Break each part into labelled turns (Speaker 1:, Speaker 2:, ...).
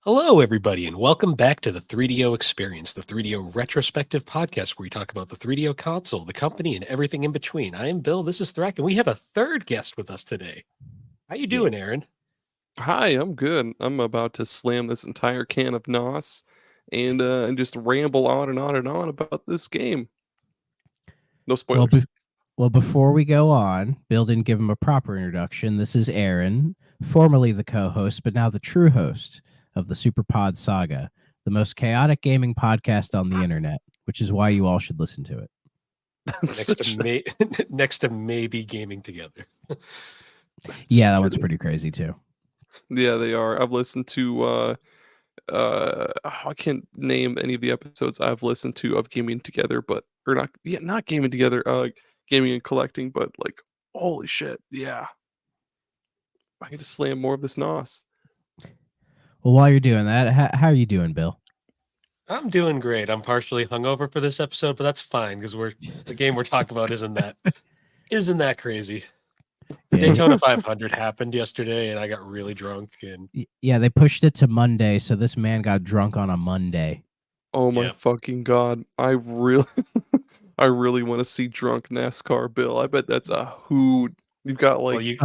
Speaker 1: Hello, everybody, and welcome back to the 3DO Experience, the 3DO retrospective podcast where we talk about the 3DO console, the company, and everything in between. I am Bill. This is Thrak, and we have a third guest with us today. How you
Speaker 2: Yeah.
Speaker 1: doing, Aaron?
Speaker 2: Hi, I'm good. I'm about to slam this entire can of NOS and just ramble on and on and on about this game. No
Speaker 3: Well,
Speaker 2: spoilers.
Speaker 3: before we go on, Bill didn't give him a proper introduction. This is Aaron, formerly the co-host, but now the true host of the SuperPod Saga, the most chaotic gaming podcast on the internet, which is why you all should listen to it.
Speaker 1: Next to maybe gaming together.
Speaker 3: Yeah, that one's pretty crazy too.
Speaker 2: Yeah, they are. I've listened to I can't name any of the episodes I've listened to of gaming together, but or not gaming together, gaming and collecting, but like holy shit, yeah. I need to slam more of this NOS.
Speaker 3: Well, while you're doing that, how are you doing, Bill?
Speaker 1: I'm doing great. I'm partially hungover for this episode, but that's fine because the game we're talking about isn't that crazy. The
Speaker 3: Yeah.
Speaker 1: Daytona 500 happened yesterday, and I got really drunk. And
Speaker 3: Yeah, they pushed it to Monday, so this man got drunk on a Monday.
Speaker 2: Oh my
Speaker 1: Yep.
Speaker 2: fucking god. I really I really want to see drunk NASCAR Bill. I bet that's a hoot. You've got
Speaker 1: well,
Speaker 2: like
Speaker 1: you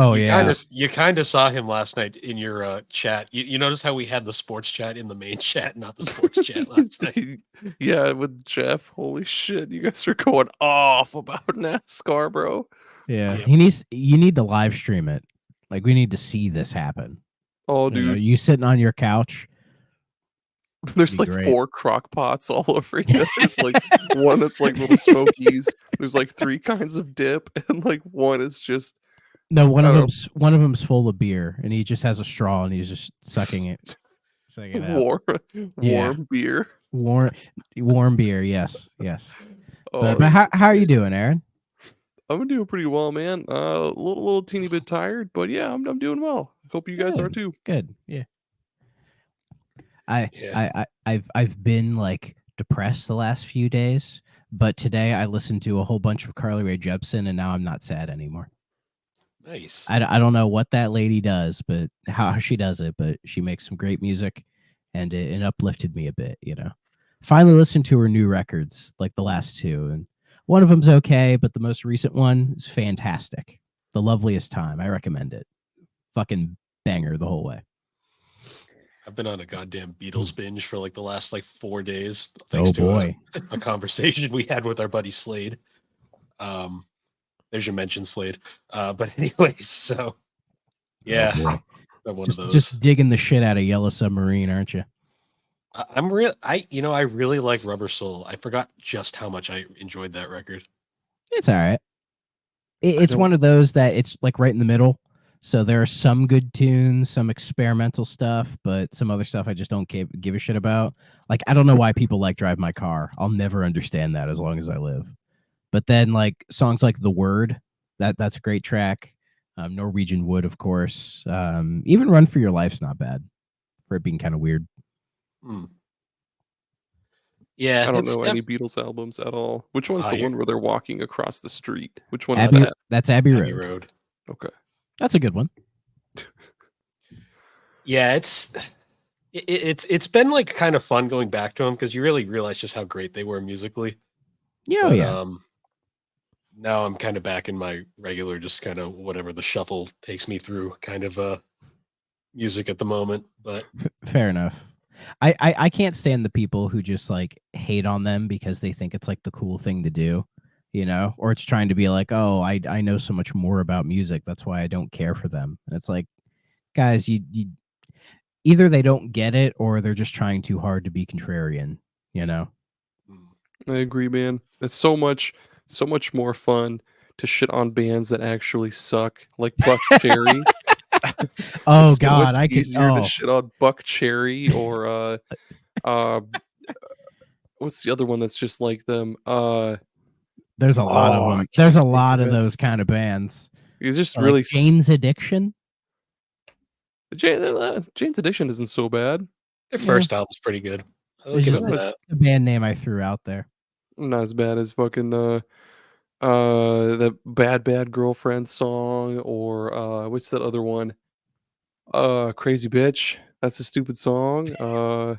Speaker 1: kind of saw him last night in your chat. You notice how we had the sports chat in the main chat, not the sports chat last night.
Speaker 2: yeah, with Jeff. Holy shit, you guys are going off about NASCAR, bro.
Speaker 3: Yeah,
Speaker 1: Yep.
Speaker 3: you need to live stream it. Like we need to see this happen.
Speaker 2: Oh
Speaker 3: You know,
Speaker 2: dude,
Speaker 3: you sitting on your couch.
Speaker 2: there's
Speaker 3: Be
Speaker 2: like
Speaker 3: great.
Speaker 2: 4 crock pots all over you. There's like one that's like little smokies. There's like 3 kinds of dip, and like one is just
Speaker 3: No, one
Speaker 2: I
Speaker 3: of
Speaker 2: don't
Speaker 3: them's full of beer, and he just has a straw, and he's just sucking it
Speaker 2: know,
Speaker 3: out. Yeah,
Speaker 2: warm beer.
Speaker 3: warm, warm beer. Yes, yes.
Speaker 2: Oh,
Speaker 3: But how are you doing, Aaron?
Speaker 2: I'm doing pretty well, man. A little teeny bit tired, but yeah, I'm doing well. Hope you guys are
Speaker 3: Good,
Speaker 2: too.
Speaker 3: good. Yeah,
Speaker 1: Yeah.
Speaker 3: I've been like depressed the last few days, but today I listened to a whole bunch of Carly Rae Jepsen, and now I'm not sad anymore.
Speaker 1: Nice.
Speaker 3: I don't know what that lady does, but how she does it, but she makes some great music, and it uplifted me a bit. You know, finally listened to her new records, like the last two, and one of them's okay, but the most recent one is fantastic. The Loveliest Time. I recommend it. Fucking banger the whole way.
Speaker 1: I've been on a goddamn Beatles binge for like the last 4 days,
Speaker 3: Oh
Speaker 1: thanks to
Speaker 3: boy.
Speaker 1: a conversation we had with our buddy Slade. There's your mention, Slade. But anyways, so yeah,
Speaker 3: Oh boy.
Speaker 1: I'm one of
Speaker 3: Just
Speaker 1: those.
Speaker 3: just digging the shit out of Yellow Submarine, aren't you?
Speaker 1: I'm real. I really like Rubber Soul. I forgot just how much I enjoyed that record.
Speaker 3: It's all right.
Speaker 2: I
Speaker 3: It's
Speaker 2: don't.
Speaker 3: one of those that it's like right in the middle. So there are some good tunes, some experimental stuff, but some other stuff I just don't give a shit about. Like I don't know why people like Drive My Car. I'll never understand that as long as I live. But then like songs like The Word, that's a great track. Norwegian Wood, of course. Even Run for Your Life's not bad for it being kind of weird.
Speaker 1: Hmm. Yeah,
Speaker 2: I don't
Speaker 1: it's
Speaker 2: know any Beatles albums at all. Which one's the
Speaker 1: you're
Speaker 2: one where they're walking across the street? Which one is that?
Speaker 3: That's Abbey
Speaker 1: Abbey
Speaker 3: Road.
Speaker 1: Road.
Speaker 2: Okay.
Speaker 3: That's a good one.
Speaker 1: Yeah, it's been like kind of fun going back to them because you really realize just how great they were musically.
Speaker 3: Yeah,
Speaker 1: But
Speaker 3: yeah.
Speaker 1: now I'm kind of back in my regular, just kind of whatever the shuffle takes me through kind of music at the moment. But
Speaker 3: Fair enough. I can't stand the people who just like hate on them because they think it's like the cool thing to do, you know, or it's trying to be like, oh, I know so much more about music, that's why I don't care for them. And it's like, guys, you either they don't get it or they're just trying too hard to be contrarian, you know.
Speaker 1: mm,
Speaker 2: I agree, man. It's so much more fun to shit on bands that actually suck, like Buck Cherry.
Speaker 3: Oh
Speaker 2: It's so
Speaker 3: God,
Speaker 2: much
Speaker 3: I could.
Speaker 2: easier to
Speaker 3: Oh,
Speaker 2: shit on Buck Cherry or uh what's the other one that's just like them?
Speaker 3: there's a lot of
Speaker 2: I
Speaker 3: them. There's
Speaker 2: can't
Speaker 3: a
Speaker 2: think
Speaker 3: lot
Speaker 2: of
Speaker 3: of
Speaker 2: it.
Speaker 3: those kind of bands.
Speaker 2: It's just
Speaker 3: Like
Speaker 2: really
Speaker 3: Jane's Addiction.
Speaker 2: Jane's Addiction isn't so bad.
Speaker 1: their
Speaker 3: Yeah,
Speaker 1: first album's pretty good. I'll
Speaker 3: it's
Speaker 1: give
Speaker 3: just
Speaker 1: them
Speaker 2: Not as
Speaker 1: that.
Speaker 3: the band name I threw out there.
Speaker 2: not as bad as fucking the Bad Girlfriend song or what's that other one? Crazy Bitch. That's a stupid song.
Speaker 1: Well,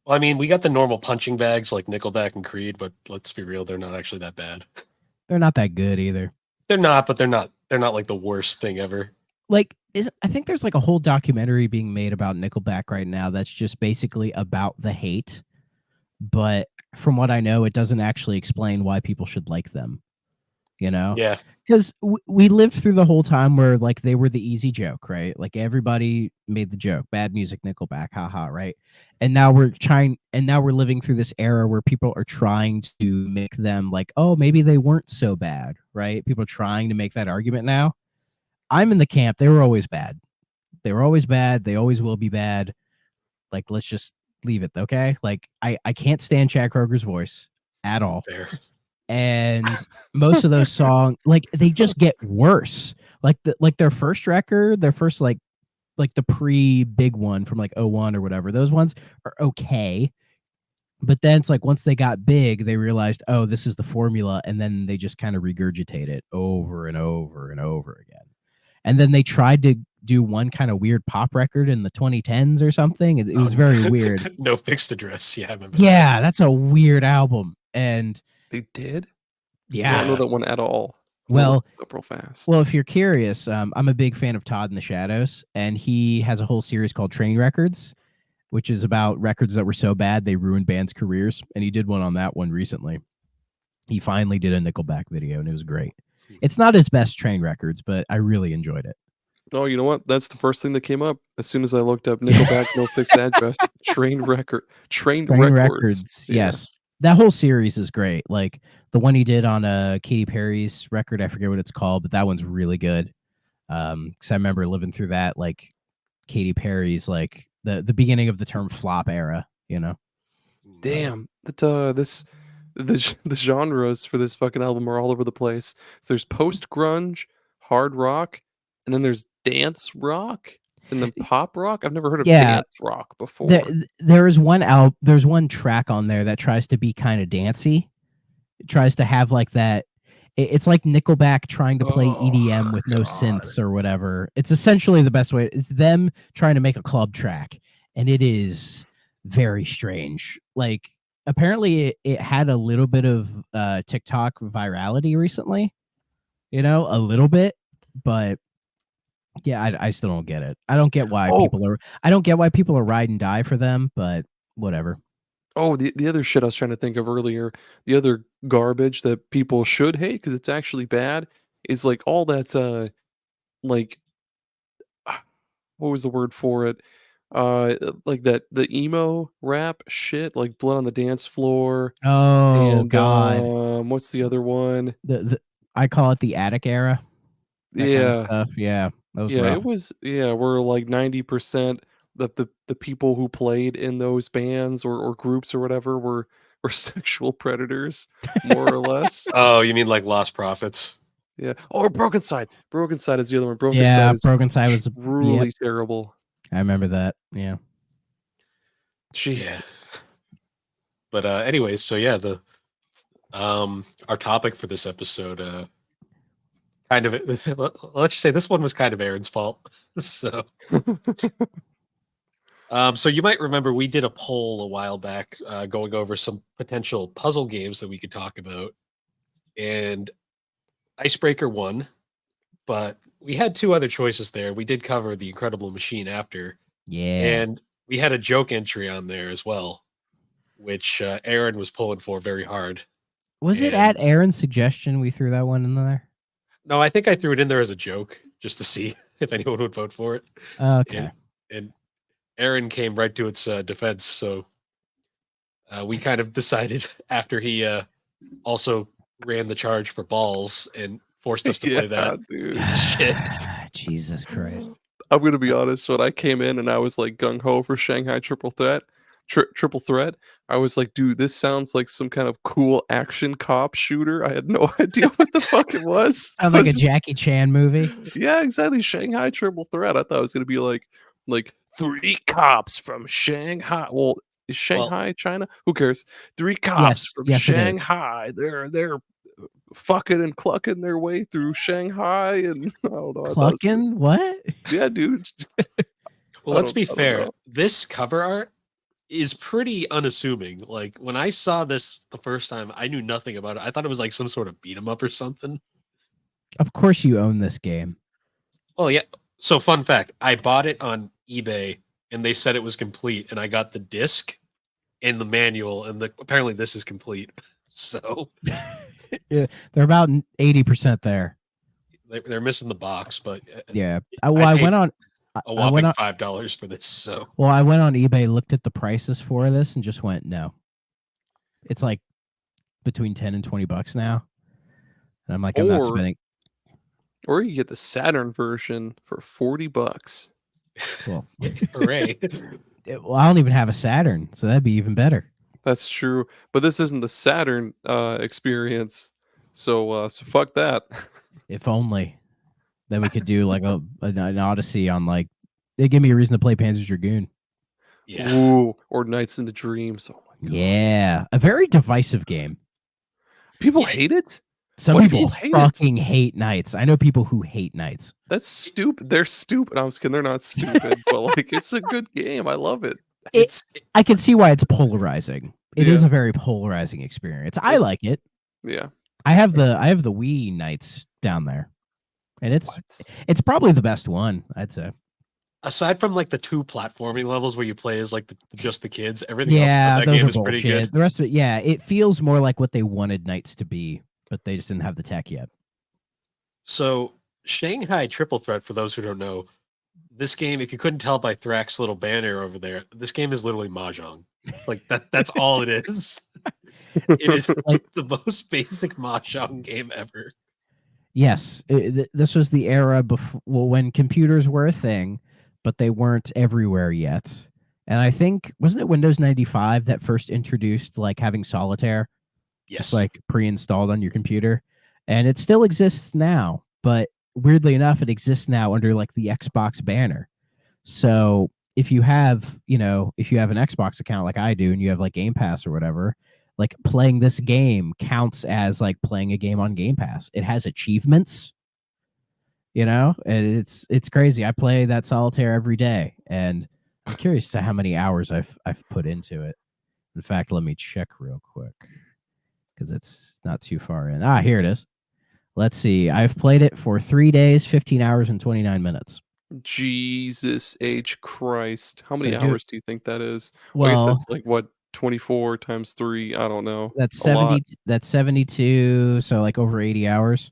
Speaker 1: I mean, we got the normal punching bags like Nickelback and Creed, but let's be real, they're not actually that bad.
Speaker 3: They're not that good either.
Speaker 1: They're not, but they're not like the worst thing ever.
Speaker 3: Like, I think there's like a whole documentary being made about Nickelback right now that's just basically about the hate. But from what I know, it doesn't actually explain why people should like them. You know?
Speaker 1: Yeah.
Speaker 3: Because we lived through the whole time where like they were the easy joke, right? Like everybody made the joke, bad music, Nickelback, haha, right? And now we're living through this era where people are trying to make them like, oh, maybe they weren't so bad, right? People are trying to make that argument now. I'm in the camp. They were always bad. They were always bad. They always will be bad. Like, let's just leave it, okay? Like, I can't stand Chad Kroger's voice at all.
Speaker 1: Fair.
Speaker 3: And most of those songs, like, they just get worse. Like their first record, their first like the pre-big one from like 01 or whatever, those ones are okay. But then it's like once they got big, they realized, oh, this is the formula, and then they just kind of regurgitate it over and over and over again. And then they tried to do one kind of weird pop record in the 2010s or something. It was very weird.
Speaker 1: No Fixed Address. Yeah, I remember.
Speaker 3: Yeah, that's a weird album. And
Speaker 2: they did.
Speaker 3: yeah,
Speaker 2: I don't know that one at all.
Speaker 3: Well,
Speaker 2: up real fast.
Speaker 3: Well, if you're curious, I'm a big fan of Todd in the Shadows, and he has a whole series called Train Records, which is about records that were so bad they ruined bands' careers. And he did one on that one recently. He finally did a Nickelback video, and it was great. It's not his best Train Records, but I really enjoyed it.
Speaker 2: Oh, you know what? That's the first thing that came up as soon as I looked up Nickelback, No Fixed Address, Train Records.
Speaker 3: Yes. That whole series is great. Like the one he did on Katy Perry's record, I forget what it's called, but that one's really good. Because I remember living through that, like Katy Perry's, like the beginning of the term flop era. You know.
Speaker 2: Damn. That the genres for this fucking album are all over the place. So there's post grunge, hard rock, and then there's dance rock, and then pop rock. I've never heard of dance rock before.
Speaker 3: There's one track on there that tries to be kind of dancey. It tries to have like that. It's like Nickelback trying to play EDM with no synths or whatever. It's essentially the best way. It's them trying to make a club track, and it is very strange. Like apparently it had a little bit of TikTok virality recently. You know, a little bit, but yeah, I still don't get it. I don't get why people are ride and die for them, but whatever.
Speaker 2: Oh, the other shit I was trying to think of earlier, the other garbage that people should hate because it's actually bad is like all that's like what was the word for it? Like that the emo rap shit, like Blood on the Dance Floor.
Speaker 3: Oh
Speaker 2: And
Speaker 3: God,
Speaker 2: what's the other one?
Speaker 3: I call it the attic era. That kind of stuff. Yeah, that was rough.
Speaker 2: It was we're like 90% the people who played in those bands or groups or whatever were sexual predators, more or less.
Speaker 1: Oh, you mean like Lost Prophets?
Speaker 2: Yeah. Or Broken Side. Broken Side is the other one. Broken Side was really terrible.
Speaker 3: I remember that. Yeah.
Speaker 2: Jesus.
Speaker 1: Yeah. But anyways, so yeah, the our topic for this episode kind of let's just say this one was kind of Aaron's fault. So so you might remember we did a poll a while back going over some potential puzzle games that we could talk about. And Icebreaker won, but we had two other choices there. We did cover The Incredible Machine after.
Speaker 3: Yeah.
Speaker 1: And we had a joke entry on there as well, which Aaron was pulling for very hard.
Speaker 3: Was it at Aaron's suggestion we threw that one in there?
Speaker 1: No, I think I threw it in there as a joke just to see if anyone would vote for it.
Speaker 3: Okay.
Speaker 1: And Aaron came right to its defense. So we kind of decided after he also ran the charge for balls and forced us to play that.
Speaker 2: Dude.
Speaker 1: Shit.
Speaker 3: Jesus Christ.
Speaker 2: I'm going to be honest. When I came in and I was like gung-ho for Shanghai Triple Threat, I was like, dude, this sounds like some kind of cool action cop shooter. I had no idea what the fuck it was.
Speaker 3: Sounds like a Jackie Chan movie.
Speaker 2: Yeah, exactly. Shanghai Triple Threat. I thought it was going to be like 3 cops from Shanghai. Well, is Shanghai China? Who cares? 3 cops from Shanghai. They're fucking and clucking their way through Shanghai, and I don't know.
Speaker 3: Clucking? What?
Speaker 2: Yeah, dude.
Speaker 1: Well,
Speaker 2: I
Speaker 1: let's be
Speaker 2: don't
Speaker 1: fair.
Speaker 2: know.
Speaker 1: This cover art is pretty unassuming. Like when I saw this the first time, I knew nothing about it. I thought it was like some sort of beat 'em up or something.
Speaker 3: Of course, you own this game.
Speaker 1: Well, yeah. So, fun fact: I bought it on eBay, and they said it was complete, and I got the disc and the manual, and apparently this is complete. So
Speaker 3: Yeah, they're about 80% there.
Speaker 1: they're missing the box, but
Speaker 3: Yeah.
Speaker 1: I
Speaker 3: I
Speaker 1: paid
Speaker 3: went on.
Speaker 1: a
Speaker 3: I went
Speaker 1: whopping
Speaker 3: on.
Speaker 1: $5 for this. So
Speaker 3: Well, I went on eBay, looked at the prices for this, and just went no. It's like between $10 and $20 now, and I'm like, I'm not
Speaker 2: Or
Speaker 3: spending.
Speaker 2: or you get the Saturn version for $40.
Speaker 3: Well,
Speaker 1: hooray!
Speaker 3: well, I don't even have a Saturn, so that'd be even better.
Speaker 2: That's true, but this isn't the Saturn experience, so fuck that.
Speaker 3: If only. Then we could do like an Odyssey on like. They give me a reason to play Panzer Dragoon.
Speaker 1: Yeah.
Speaker 2: Ooh, or Nights into Dreams. Oh my god,
Speaker 3: Yeah, a very divisive game.
Speaker 2: people
Speaker 1: Yeah.
Speaker 2: hate it.
Speaker 3: Some
Speaker 2: Why do
Speaker 3: people
Speaker 2: people hate it?
Speaker 3: fucking hate Knights. I know people who hate Knights.
Speaker 2: That's stupid. They're stupid. I'm just kidding. They're not stupid, but like it's a good game. I love it.
Speaker 1: It's
Speaker 3: I can see why it's polarizing. It is
Speaker 2: Yeah.
Speaker 3: a very polarizing experience. I
Speaker 2: It's-
Speaker 3: like it.
Speaker 2: Yeah.
Speaker 3: I have the Wii Knights down there, and
Speaker 2: What?
Speaker 3: it's probably the best one, I'd say.
Speaker 1: aside from like the 2 platforming levels where you play as like just the kids, everything else
Speaker 3: Yeah,
Speaker 1: about that
Speaker 3: those
Speaker 1: game
Speaker 3: are
Speaker 1: is pretty
Speaker 3: bullshit.
Speaker 1: good.
Speaker 3: The rest of it, yeah, it feels more like what they wanted Knights to be, but they just didn't have the tech yet.
Speaker 1: So Shanghai Triple Threat, for those who don't know, this game, if you couldn't tell by Thrax's little banner over there, this game is literally Mahjong. Like that's all it is. It is like the most basic Mahjong game ever.
Speaker 3: Yes, this was the era before when computers were a thing, but they weren't everywhere yet. And I think wasn't it Windows 95 that first introduced like having solitaire
Speaker 1: Yes.
Speaker 3: just like pre-installed on your computer, and it still exists now. But weirdly enough, it exists now under like the Xbox banner. So if you have an Xbox account like I do, and you have like Game Pass or whatever, like playing this game counts as like playing a game on Game Pass. It has achievements, and it's crazy. I play that solitaire every day, and I'm curious to how many hours I've put into it. In fact, let me check real quick because it's not too far in. Here it is. Let's see. I've played it for 3 days, 15 hours, and 29 minutes.
Speaker 2: Jesus H Christ. How many
Speaker 3: So
Speaker 2: hours do you think that is? Well, I guess
Speaker 3: Well,
Speaker 2: that's like what 24 times 3. I don't know.
Speaker 3: that's
Speaker 2: A lot.
Speaker 3: 70. That's 72. So like over 80 hours.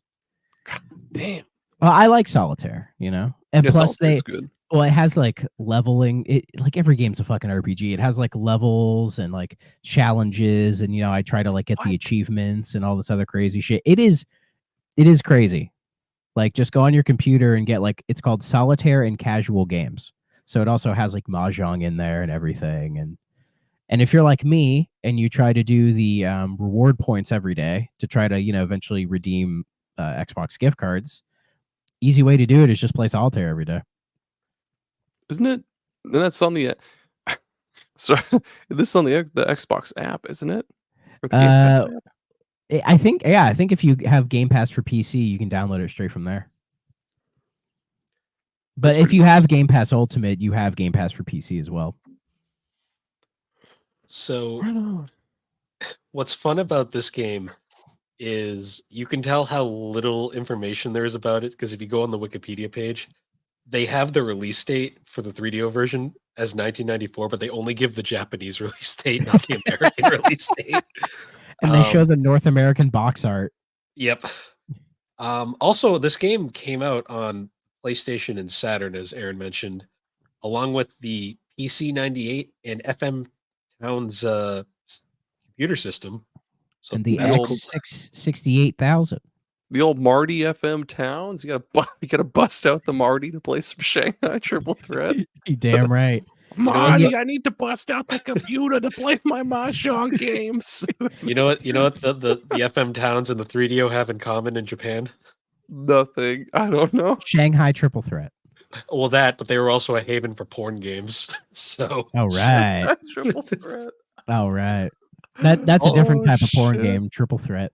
Speaker 2: Damn.
Speaker 3: Well, I like solitaire, and
Speaker 2: Yeah,
Speaker 3: plus
Speaker 2: Solitaire's good.
Speaker 3: it has like leveling. It like every game's a fucking RPG. It has like levels and like challenges, and I try to like get the
Speaker 2: What?
Speaker 3: achievements and all this other crazy shit. It is crazy. Like just go on your computer and get like it's called solitaire and casual games. So it also has like Mahjong in there and everything. And if you're like me and you try to do the reward points every day to try to eventually redeem Xbox gift cards, easy way to do it is just play solitaire every day.
Speaker 2: Isn't it? Then that's on the so this is on the Xbox app, isn't it? Or the Game Pass app?
Speaker 3: I think if you have Game Pass for PC, you can download it straight from there. But
Speaker 2: That's
Speaker 3: if
Speaker 2: pretty
Speaker 3: you
Speaker 2: cool.
Speaker 3: have Game Pass Ultimate, you have Game Pass for PC as well.
Speaker 1: So
Speaker 2: Right on.
Speaker 1: what's fun about this game is you can tell how little information there is about it because if you go on the Wikipedia page, they have the release date for the 3DO version as 1994, but they only give the Japanese release date, not the American release date.
Speaker 3: And they show the North American box art.
Speaker 1: Yep. Also, this game came out on PlayStation and Saturn, as Aaron mentioned, along with the PC 98 and FM Towns computer system. So
Speaker 3: And the
Speaker 1: that's cool.
Speaker 3: X68,000.
Speaker 2: The old Marty FM Towns. You gotta bust out the Marty to play some Shanghai Triple Threat.
Speaker 3: You damn right.
Speaker 2: Marty, I need to bust out the computer to play my Mahjong games.
Speaker 1: You know what the FM Towns and the 3DO have in common in Japan?
Speaker 2: Nothing. I don't know.
Speaker 3: Shanghai Triple Threat.
Speaker 1: Well, but they were also a haven for porn games. So
Speaker 3: All right.
Speaker 2: Triple Threat.
Speaker 3: All right. That's a different type of porn
Speaker 2: shit.
Speaker 3: game, Triple Threat.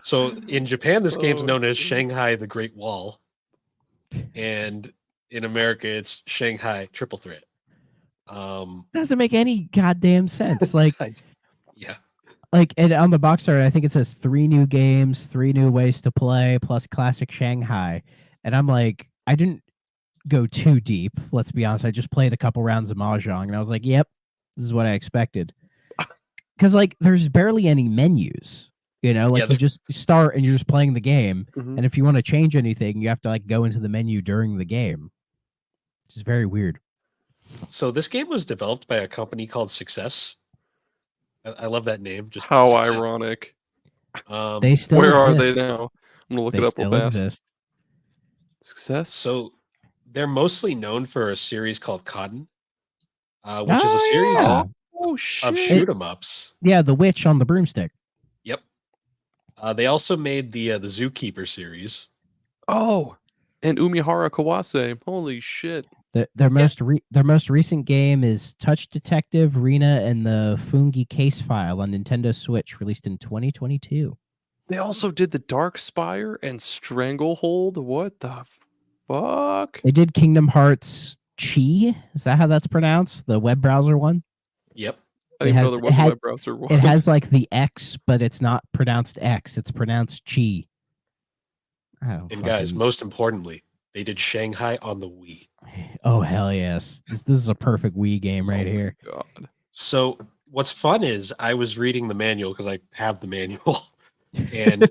Speaker 1: So in Japan, this game's
Speaker 2: Oh,
Speaker 1: known as
Speaker 2: shit.
Speaker 1: Shanghai the Great Wall. And in America, it's Shanghai Triple Threat.
Speaker 3: Doesn't make any goddamn sense. Like,
Speaker 1: yeah.
Speaker 3: and on the box art, I think it says 3 new games, 3 new ways to play, plus classic Shanghai. And I'm like, I didn't go too deep. Let's be honest. I just played a couple rounds of Mahjong, and I was like, yep, this is what I expected. Because like, there's barely any menus. Like you just start and you're just playing the game.
Speaker 2: Mhm.
Speaker 3: And if you want to change anything, you have to like go into the menu during the game. Which is very weird.
Speaker 1: So this game was developed by a company called Success. I love that name. Just
Speaker 2: How
Speaker 1: Success.
Speaker 2: ironic.
Speaker 3: They still
Speaker 2: Where
Speaker 3: exist.
Speaker 2: are they now? I'm gonna look
Speaker 3: They
Speaker 2: it up
Speaker 3: still
Speaker 2: real fast.
Speaker 3: exist.
Speaker 2: Success.
Speaker 1: So they're mostly known for a series called Cotton, which is a series
Speaker 2: Oh shit!
Speaker 1: of shoot 'em ups.
Speaker 3: Yeah, the witch on the broomstick.
Speaker 1: Yep. They also made the Zookeeper series.
Speaker 2: Oh, and Umihara Kawase. Holy shit!
Speaker 3: Their most recent game is Touch Detective, Rena, and the Fungi Case File on Nintendo Switch, released in 2022.
Speaker 2: They also did the Dark Spire and Stranglehold. What the fuck?
Speaker 3: They did Kingdom Hearts Chi. Is that how that's pronounced? The web browser one?
Speaker 1: Yep.
Speaker 2: I didn't even know there was a web browser one.
Speaker 3: It has like the X, but it's not pronounced X. It's pronounced Chi.
Speaker 1: And guys, most importantly, they did Shanghai on the Wii.
Speaker 3: Oh hell yes! This is a perfect Wii game right here.
Speaker 2: God.
Speaker 1: So what's fun is I was reading the manual because I have the manual, and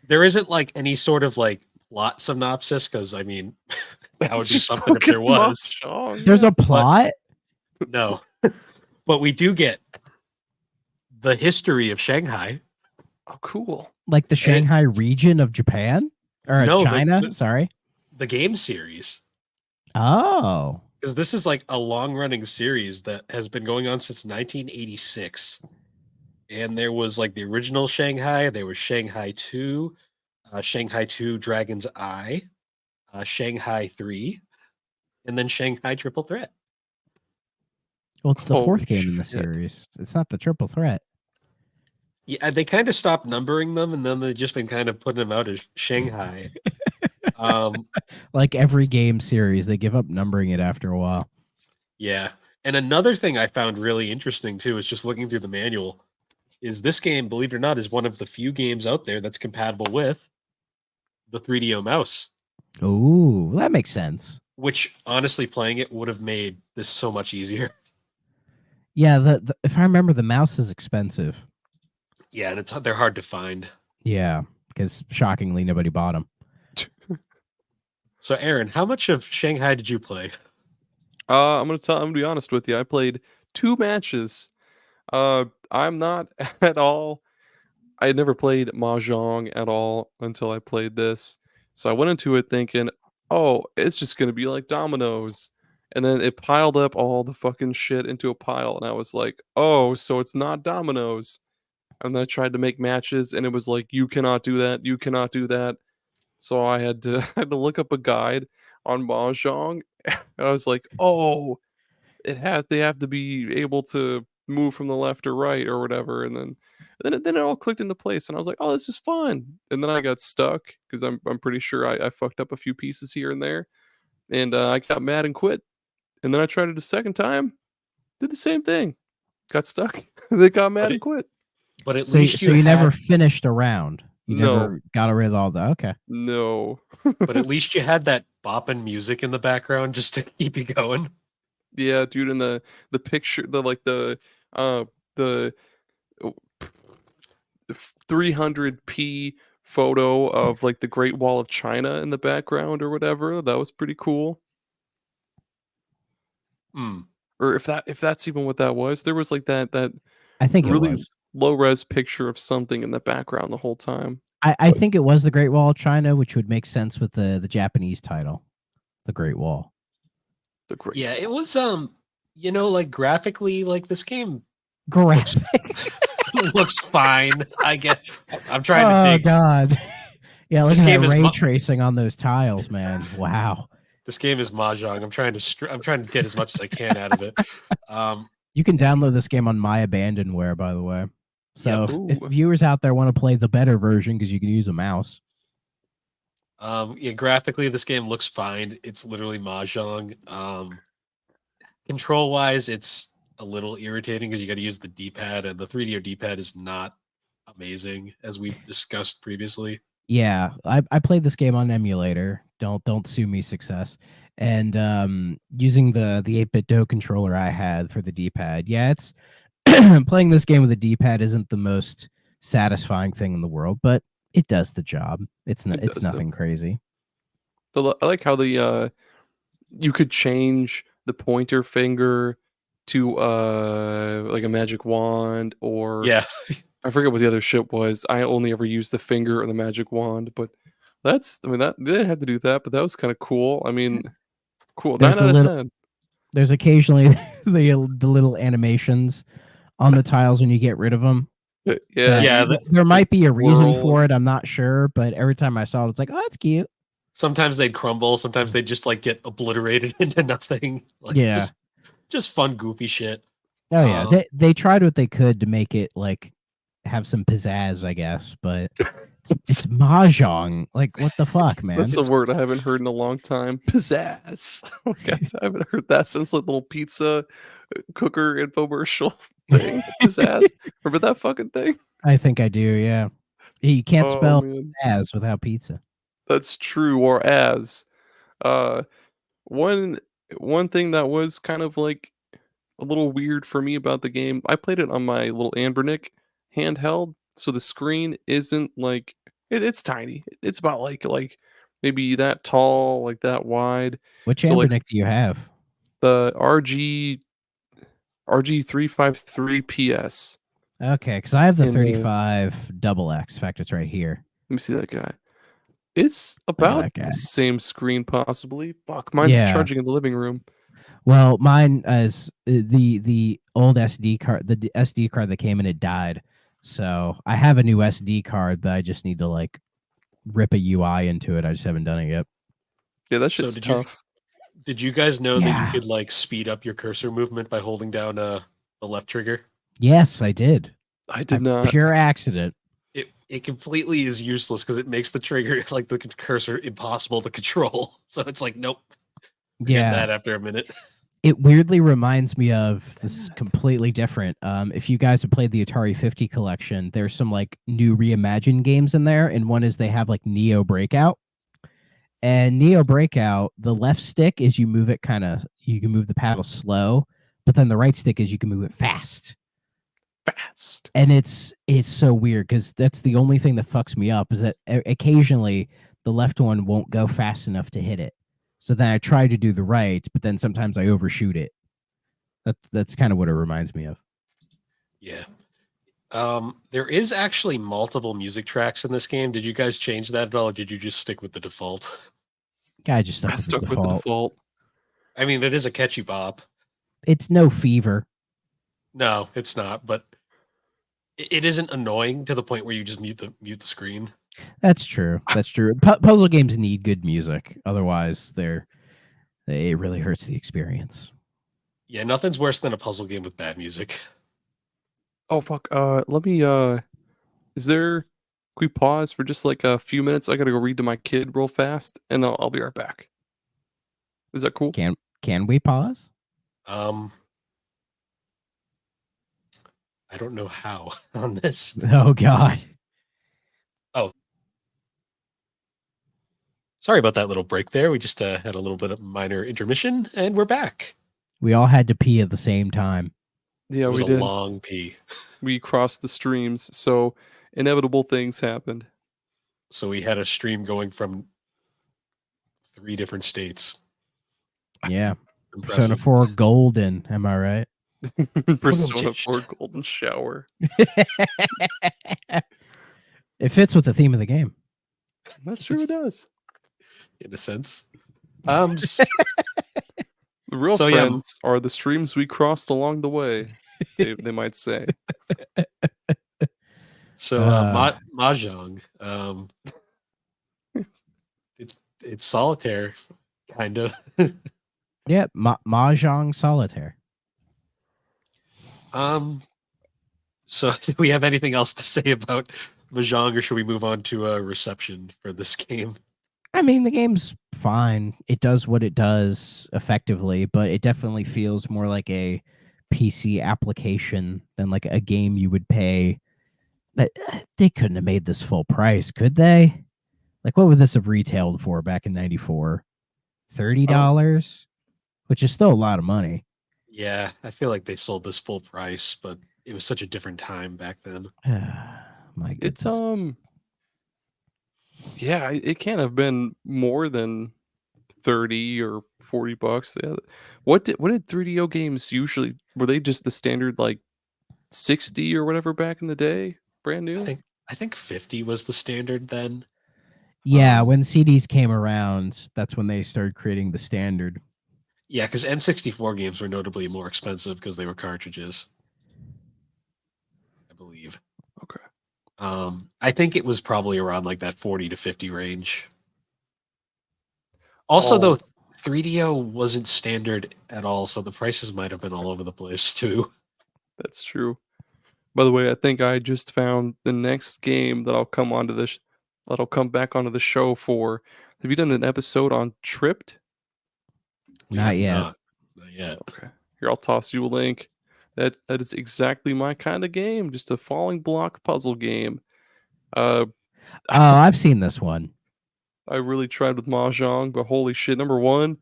Speaker 1: there isn't like any sort of like plot synopsis because I mean that would be something if there was.
Speaker 3: There's a plot?
Speaker 1: But, no, but we do get the history of Shanghai.
Speaker 2: Oh, cool!
Speaker 3: Like the Shanghai region of Japan or China? Sorry,
Speaker 1: the game series.
Speaker 3: Oh,
Speaker 1: because this is like a long-running series that has been going on since 1986, and there was like the original Shanghai, there was Shanghai 2, Shanghai 2 Dragon's Eye, Shanghai 3, and then Shanghai Triple Threat.
Speaker 3: Well, it's the fourth game in the series. It's not the Triple Threat.
Speaker 1: Yeah, they kind of stopped numbering them, and then they've just been kind of putting them out as Shanghai.
Speaker 3: Like every game series, they give up numbering it after a while.
Speaker 1: Yeah. And another thing I found really interesting too is just looking through the manual is this game, believe it or not, is one of the few games out there that's compatible with the 3DO mouse.
Speaker 3: Ooh, that makes sense.
Speaker 1: Which honestly, playing it would have made this so much easier.
Speaker 3: Yeah, if I remember, the mouse is expensive.
Speaker 1: Yeah, and they're hard to find.
Speaker 3: Yeah, because shockingly, nobody bought them.
Speaker 1: So, Aaron, how much of Shanghai did you play?
Speaker 2: I'm gonna be honest with you. I played 2 matches. I'm not at all. I had never played Mahjong at all until I played this. So I went into it thinking, oh, it's just gonna be like dominoes. And then it piled up all the fucking shit into a pile, and I was like, oh, so it's not dominoes. And then I tried to make matches, and it was like, you cannot do that, you cannot do that. So I had to look up a guide on Mahjong. And I was like, oh, they have to be able to move from the left or right or whatever. And then it all clicked into place, and I was like, oh, this is fun. And then I got stuck because I'm pretty sure I fucked up a few pieces here and there, and I got mad and quit. And then I tried it a second time, did the same thing, got stuck. They got mad and quit.
Speaker 1: But at least
Speaker 3: you never finished a round. You never got rid of all that. Okay.
Speaker 2: No.
Speaker 1: But at least you had that bopping music in the background just to keep you going.
Speaker 2: Yeah, dude, and the picture, the 300p photo of like the Great Wall of China in the background or whatever, that was pretty cool. Or if that's even what that was, there was like that
Speaker 3: I think
Speaker 2: really
Speaker 3: it was
Speaker 2: low res picture of something in the background the whole time.
Speaker 3: I think it was the Great Wall of China, which would make sense with the Japanese title, the Great Wall.
Speaker 2: The Great
Speaker 1: Yeah, it was like graphically, like this game looks fine. I get. I'm trying to dig.
Speaker 3: Oh God, yeah, look
Speaker 1: This
Speaker 3: at
Speaker 1: game
Speaker 3: that
Speaker 1: is
Speaker 3: ray tracing on those tiles, man. Wow.
Speaker 1: This game is Mahjong. I'm trying to get as much as I can out of it.
Speaker 3: You can download this game on My Abandonware, by the way. So
Speaker 1: Yeah,
Speaker 3: if viewers out there want to play the better version, because you can use a mouse.
Speaker 1: Yeah, graphically, this game looks fine. It's literally Mahjong. Control wise, it's a little irritating because you got to use the D-pad, and the 3DO D-pad is not amazing, as we've discussed previously.
Speaker 3: Yeah, I played this game on emulator. Don't sue me, success. And using the 8-bit Do controller I had for the D-pad. Yeah, it's playing this game with a D-pad isn't the most satisfying thing in the world, but it does the job.
Speaker 2: It
Speaker 3: It's
Speaker 2: does though.
Speaker 3: nothing crazy.
Speaker 2: I like how the you could change the pointer finger to like a magic wand, or
Speaker 1: Yeah,
Speaker 2: I forget what the other shit was. I only ever used the finger or the magic wand, but I mean, that they didn't have to do that, but that was kind of cool. I mean, cool.
Speaker 3: There's
Speaker 2: 9
Speaker 3: the
Speaker 2: out of
Speaker 3: little
Speaker 2: 10.
Speaker 3: there's occasionally the little animations on the tiles when you get rid of them.
Speaker 2: Yeah,
Speaker 1: Yeah,
Speaker 3: There might be a reason
Speaker 2: swirl
Speaker 3: for it. I'm not sure, but every time I saw it, it's like, oh, that's cute.
Speaker 1: sometimes they'd crumble. Sometimes they'd just like get obliterated into nothing. Like
Speaker 3: Yeah.
Speaker 1: just fun, goofy shit.
Speaker 3: Oh yeah.
Speaker 1: Um,
Speaker 3: They tried what they could to make it like have some pizzazz, I guess, but it's mahjong. Like, what the fuck, man?
Speaker 2: That's a word I haven't heard in a long time. Pizzazz. Okay, I haven't heard that since the little pizza cooker infomercial thing. Pizzazz. Remember that fucking thing?
Speaker 3: I think I do. Yeah. You can't
Speaker 2: Oh
Speaker 3: spell
Speaker 2: man,
Speaker 3: as without pizza.
Speaker 2: that's true. Or as. Uh, one one thing that was kind of like a little weird for me about the game. I played it on my little Anbernic handheld, so the screen isn't like it's tiny. It's about like maybe that tall, like that wide.
Speaker 3: Which
Speaker 2: So like
Speaker 3: Ambernick do you have?
Speaker 2: the RG353 PS
Speaker 3: Okay, because I have the
Speaker 2: in the
Speaker 3: 35 double X. In fact, it's right here.
Speaker 2: let me see that guy. It's
Speaker 3: Look at
Speaker 2: about
Speaker 3: that guy.
Speaker 2: the same screen possibly. Fuck, mine's
Speaker 3: Yeah.
Speaker 2: charging in the living room.
Speaker 3: Well, mine is the old SD card. The SD card that came in it died, so I have a new SD card, but I just need to like rip a UI into it. I just haven't done it yet.
Speaker 2: Yeah, that
Speaker 1: So
Speaker 2: shit's
Speaker 1: did you
Speaker 2: tough.
Speaker 1: did you guys know that you
Speaker 3: Yeah.
Speaker 1: could like speed up your cursor movement by holding down the left trigger?
Speaker 3: Yes, I did.
Speaker 2: I did not.
Speaker 3: Pure accident.
Speaker 1: It completely is useless because it makes the trigger like the cursor impossible to control. So it's like nope, forget
Speaker 3: Yeah.
Speaker 1: that after a minute.
Speaker 3: It weirdly reminds me of this is completely different. If you guys have played the Atari 50 collection, there's some like new reimagined games in there, and one is they have like Neo Breakout. And Neo Breakout, the left stick is you move it you can move the paddle slow, but then the right stick is you can move it fast.
Speaker 2: Fast.
Speaker 3: And it's so weird because that's the only thing that fucks me up is that occasionally the left one won't go fast enough to hit it. So then I try to do the right, but then sometimes I overshoot it. That's kind of what it reminds me of.
Speaker 1: Yeah. There is actually multiple music tracks in this game. Did you guys change that at all, or did you just stick with the default?
Speaker 3: I just stuck
Speaker 2: I
Speaker 3: with
Speaker 2: stuck
Speaker 3: the
Speaker 2: with the
Speaker 3: default.
Speaker 2: default.
Speaker 1: I mean, it is a catchy bop.
Speaker 3: It's no fever.
Speaker 1: No, it's not, but it isn't annoying to the point where you just mute the screen.
Speaker 3: That's true. That's true. Puzzle games need good music, otherwise it really hurts the experience.
Speaker 1: Yeah, nothing's worse than a puzzle game with bad music.
Speaker 2: Oh fuck. Let me. Is there? Can we pause for just like a few minutes? I gotta go read to my kid real fast, and I'll be right back. Is that cool?
Speaker 3: Can we pause?
Speaker 1: I don't know how on this.
Speaker 3: Oh God.
Speaker 1: Sorry about that little break there. We just had a little bit of minor intermission, and we're back.
Speaker 3: We all had to pee at the same time.
Speaker 2: Yeah,
Speaker 1: It was
Speaker 2: we
Speaker 1: a
Speaker 2: did.
Speaker 1: long pee.
Speaker 2: We crossed the streams, so inevitable things happened.
Speaker 1: So we had a stream going from 3 different states.
Speaker 3: Yeah.
Speaker 1: Impressive.
Speaker 3: Persona 4 Golden, am I right?
Speaker 2: Persona 4 Golden Shower.
Speaker 3: It fits with the theme of the game.
Speaker 2: That's true. It does.
Speaker 1: In a sense.
Speaker 2: The real
Speaker 1: So, yeah.
Speaker 2: friends are the streams we crossed along the way. They might say.
Speaker 1: So Mahjong. It's solitaire, kind of.
Speaker 3: Yeah, Mahjong Solitaire.
Speaker 1: So do we have anything else to say about Mahjong, or should we move on to a reception for this game?
Speaker 3: I mean, the game's fine. It does what it does effectively, but it definitely feels more like a PC application than like a game you would pay. That they couldn't have made this full price, could they? Like, what would this have retailed for back in '94? $30, which is still a lot of money.
Speaker 1: Yeah, I feel like they sold this full price, but it was such a different time back then.
Speaker 3: My
Speaker 2: It's
Speaker 3: goodness.
Speaker 2: yeah, it can't have been more than 30 or $40. Yeah. What did 3DO games usually were they just the standard like 60 or whatever back in the day? Brand
Speaker 1: I
Speaker 2: new?
Speaker 1: think I think 50 was the standard then.
Speaker 3: Yeah, when CDs came around, that's when they started creating the standard.
Speaker 1: Yeah, because N64 games were notably more expensive because they were cartridges, I believe.
Speaker 2: Okay.
Speaker 1: I think it was probably around like that 40 to 50 range. Also,
Speaker 2: Oh,
Speaker 1: though, 3DO wasn't standard at all, so the prices might have been all over the place too.
Speaker 2: that's true. By the way, I think I just found the next game that I'll come onto this that'll come back onto the show for. Have you done an episode on Tripped?
Speaker 1: We
Speaker 3: Not
Speaker 1: have
Speaker 3: yet.
Speaker 1: not yet.
Speaker 2: Okay. Here, I'll toss you a link. That is exactly my kind of game, just a falling block puzzle game. Uh
Speaker 3: Oh, I've seen this one.
Speaker 2: I really tried with Mahjong, but holy shit, number one,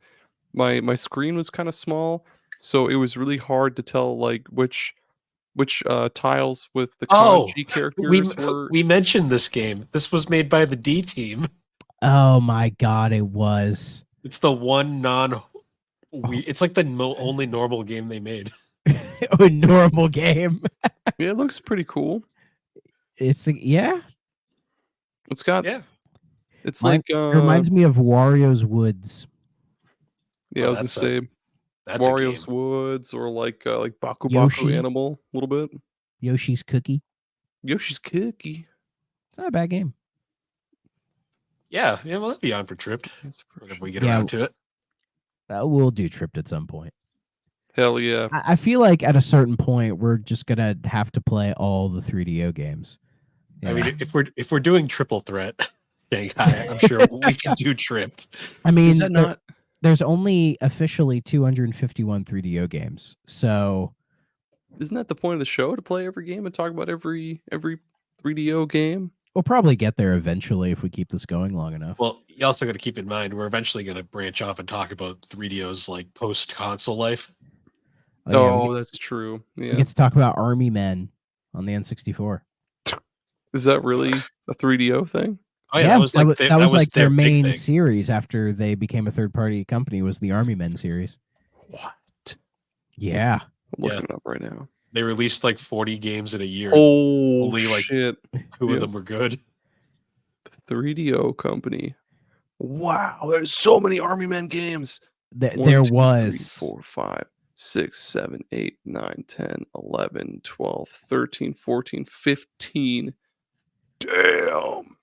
Speaker 2: my screen was kind of small, so it was really hard to tell like which tiles with the
Speaker 1: Oh,
Speaker 2: kanji characters were.
Speaker 1: we mentioned this game. This was made by the D team.
Speaker 3: Oh my god, it was.
Speaker 1: It's the one non.
Speaker 3: Oh,
Speaker 1: It's like the only normal game they made.
Speaker 3: a normal game.
Speaker 2: Yeah, it looks pretty cool.
Speaker 3: It's yeah.
Speaker 2: It's got
Speaker 1: Yeah.
Speaker 2: it's
Speaker 3: Mine,
Speaker 2: like
Speaker 3: it reminds me of Wario's Woods.
Speaker 2: yeah, I
Speaker 1: Oh,
Speaker 2: was gonna say
Speaker 1: that's a game.
Speaker 2: Wario's Woods or like Baku Baku
Speaker 3: Yoshi.
Speaker 2: Animal a little bit.
Speaker 3: Yoshi's Cookie.
Speaker 2: Yoshi's Cookie.
Speaker 3: It's not a bad game.
Speaker 1: Yeah, well, that'd be on for Tripped
Speaker 2: That's for
Speaker 1: whenever
Speaker 2: sure.
Speaker 1: we get
Speaker 3: Yeah.
Speaker 1: around to it.
Speaker 3: We'll do Tripped at some point.
Speaker 2: Hell yeah.
Speaker 3: I feel like at a certain point we're just gonna have to play all the 3DO games.
Speaker 1: I
Speaker 3: Yeah.
Speaker 1: mean, if we're doing Triple Threat Shanghai, I'm sure we can do Tripped.
Speaker 3: I mean,
Speaker 2: Is that not
Speaker 3: there's only officially 251 3DO games. So
Speaker 2: isn't that the point of the show to play every game and talk about every 3DO game?
Speaker 3: we'll probably get there eventually if we keep this going long enough.
Speaker 1: Well, you also got to keep in mind we're eventually going to branch off and talk about 3DO's like post console life.
Speaker 2: Oh, that's true.
Speaker 3: we
Speaker 2: Yeah.
Speaker 3: get to talk about Army Men on the N64.
Speaker 2: Is that really a 3DO thing?
Speaker 1: Oh yeah, that was like
Speaker 3: that was like their
Speaker 1: big
Speaker 3: main
Speaker 1: thing.
Speaker 3: series after they became a third-party company. Was the Army Men series?
Speaker 2: What?
Speaker 3: Yeah,
Speaker 2: I'm looking it up right now.
Speaker 1: They released like 40 games in a year.
Speaker 2: Oh,
Speaker 1: Only, like,
Speaker 2: shit.
Speaker 1: Two
Speaker 2: Yeah.
Speaker 1: of them were good.
Speaker 2: The 3DO company. Wow, there's so many Army Men games.
Speaker 3: there
Speaker 2: 1, 2, 3,
Speaker 3: was.
Speaker 2: 4, 5, 6, 7, 8, 9, 10, 11, 12, 13, 14, 15. Damn.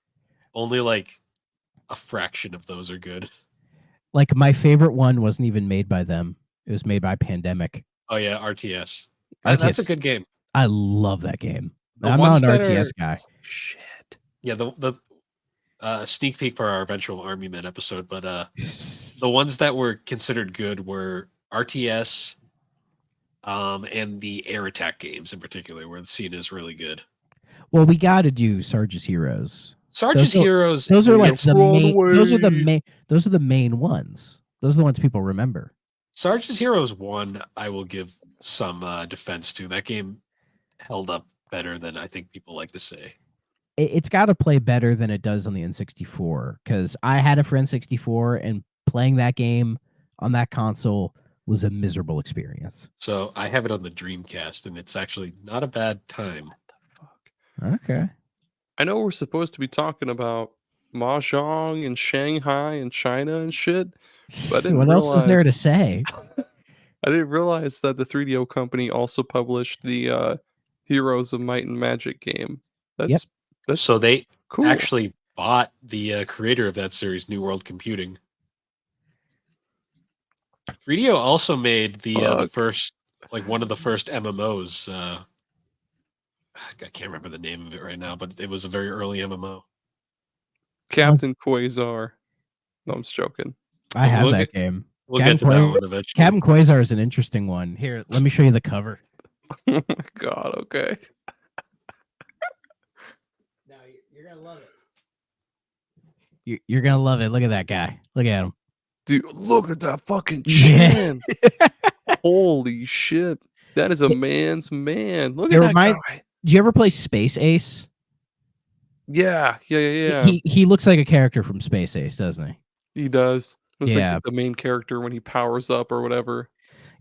Speaker 1: Only like a fraction of those are good.
Speaker 3: Like my favorite one wasn't even made by them. It was made by Pandemic.
Speaker 1: Oh yeah, RTS.
Speaker 3: RTS.
Speaker 1: That's a good game.
Speaker 3: I love that game.
Speaker 1: The
Speaker 3: I'm not
Speaker 1: ones
Speaker 3: an
Speaker 1: that
Speaker 3: RTS guy.
Speaker 2: Shit.
Speaker 1: Yeah, the sneak peek for our eventual Army Men episode, but the ones that were considered good were RTS, and the Air Attack games in particular, where the scene is really good.
Speaker 3: Well, we got to do Sarge's Heroes.
Speaker 1: Sarge's Heroes.
Speaker 3: Those are like
Speaker 1: it's-
Speaker 3: the
Speaker 2: Run
Speaker 3: main. Those are the
Speaker 2: away.
Speaker 3: main. Those are the main ones. Those are the ones people remember.
Speaker 1: Sarge's Heroes 1, I will give some defense to. That game held up better than I think people like to say.
Speaker 3: It's got to play better than it does on the N64 because I had it for N64 and playing that game on that console was a miserable experience.
Speaker 1: So I have it on the Dreamcast, and it's actually not a bad time.
Speaker 3: Okay.
Speaker 2: I know we're supposed to be talking about Mahjong and Shanghai and China and shit. But I didn't
Speaker 3: What else is there
Speaker 2: realize-
Speaker 3: to say?
Speaker 2: I didn't realize that the 3DO company also published the Heroes of Might and Magic game. That's
Speaker 1: So they
Speaker 2: cool.
Speaker 1: actually bought the creator of that series, New World Computing. 3DO also made the first, like one of the first MMOs. I can't remember the name of it right now, but it was a very early MMO.
Speaker 2: Captain Quasar. No, I'm just joking.
Speaker 3: I have
Speaker 1: We'll
Speaker 3: that
Speaker 1: get-
Speaker 3: game.
Speaker 1: We'll
Speaker 3: Captain
Speaker 1: get to that
Speaker 3: Quasar-
Speaker 1: one eventually.
Speaker 3: Captain Quasar is an interesting one. Here, let me show you the cover.
Speaker 2: Oh my god, okay.
Speaker 3: No, you're gonna love it. You're gonna love it. Look at that guy. Look at him.
Speaker 2: Dude, look at that fucking
Speaker 3: Yeah.
Speaker 2: chin. Holy shit. That is a man's man. Look
Speaker 3: It
Speaker 2: at that
Speaker 3: remind-
Speaker 2: guy.
Speaker 3: Did you ever play Space Ace?
Speaker 2: Yeah.
Speaker 3: He looks like a character from Space Ace, doesn't he?
Speaker 2: He does. Looks
Speaker 3: Yeah.
Speaker 2: like the main character when he powers up or whatever.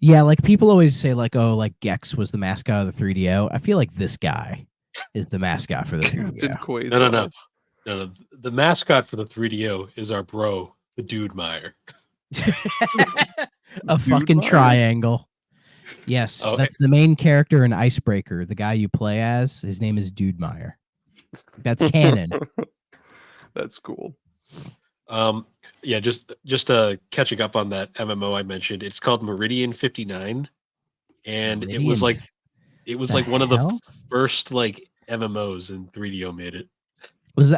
Speaker 3: Yeah, like people always say, like, oh, like Gex was the mascot of the 3DO. I feel like this guy is the mascot for the
Speaker 2: Captain
Speaker 3: 3DO.
Speaker 2: Quasar.
Speaker 1: No. The mascot for the 3DO is our bro, the Dude Meyer.
Speaker 3: A
Speaker 2: Dude
Speaker 3: fucking
Speaker 2: Meyer.
Speaker 3: triangle. Yes,
Speaker 1: Oh,
Speaker 3: that's the main character in Icebreaker. The guy you play as, his name is Dude Meyer. That's canon.
Speaker 2: That's cool.
Speaker 1: Yeah, just catching up on that MMO I mentioned. It's called Meridian 59, and it was like
Speaker 3: The
Speaker 1: one of
Speaker 3: hell?
Speaker 1: the first like MMOs, and 3DO made it.
Speaker 3: Was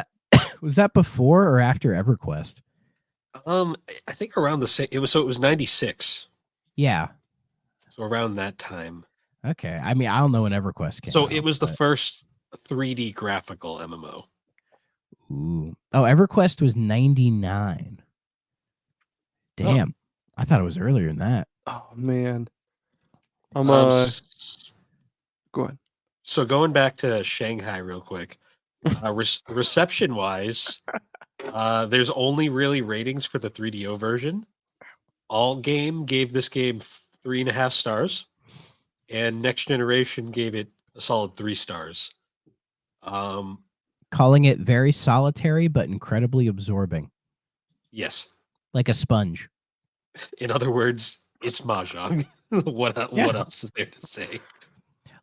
Speaker 3: that before or after EverQuest?
Speaker 1: I think around the same. It was 96,
Speaker 3: Yeah.
Speaker 1: so around that time.
Speaker 3: Okay. I mean, I don't know when EverQuest came
Speaker 1: So
Speaker 3: out,
Speaker 1: it was the
Speaker 3: but-
Speaker 1: first 3D graphical MMO.
Speaker 3: Ooh. Oh, EverQuest was 99. Damn. I thought it was earlier than that.
Speaker 2: Oh man. I'm
Speaker 1: Um,
Speaker 2: go ahead.
Speaker 1: So going back to Shanghai real quick, reception wise, there's only really ratings for the 3DO version. All Game gave this game 3.5 stars, and Next Generation gave it a solid 3 stars.
Speaker 3: Calling it very solitary but incredibly absorbing,
Speaker 1: Yes.
Speaker 3: like a sponge.
Speaker 1: In other words, it's Mahjong. What else is there to say?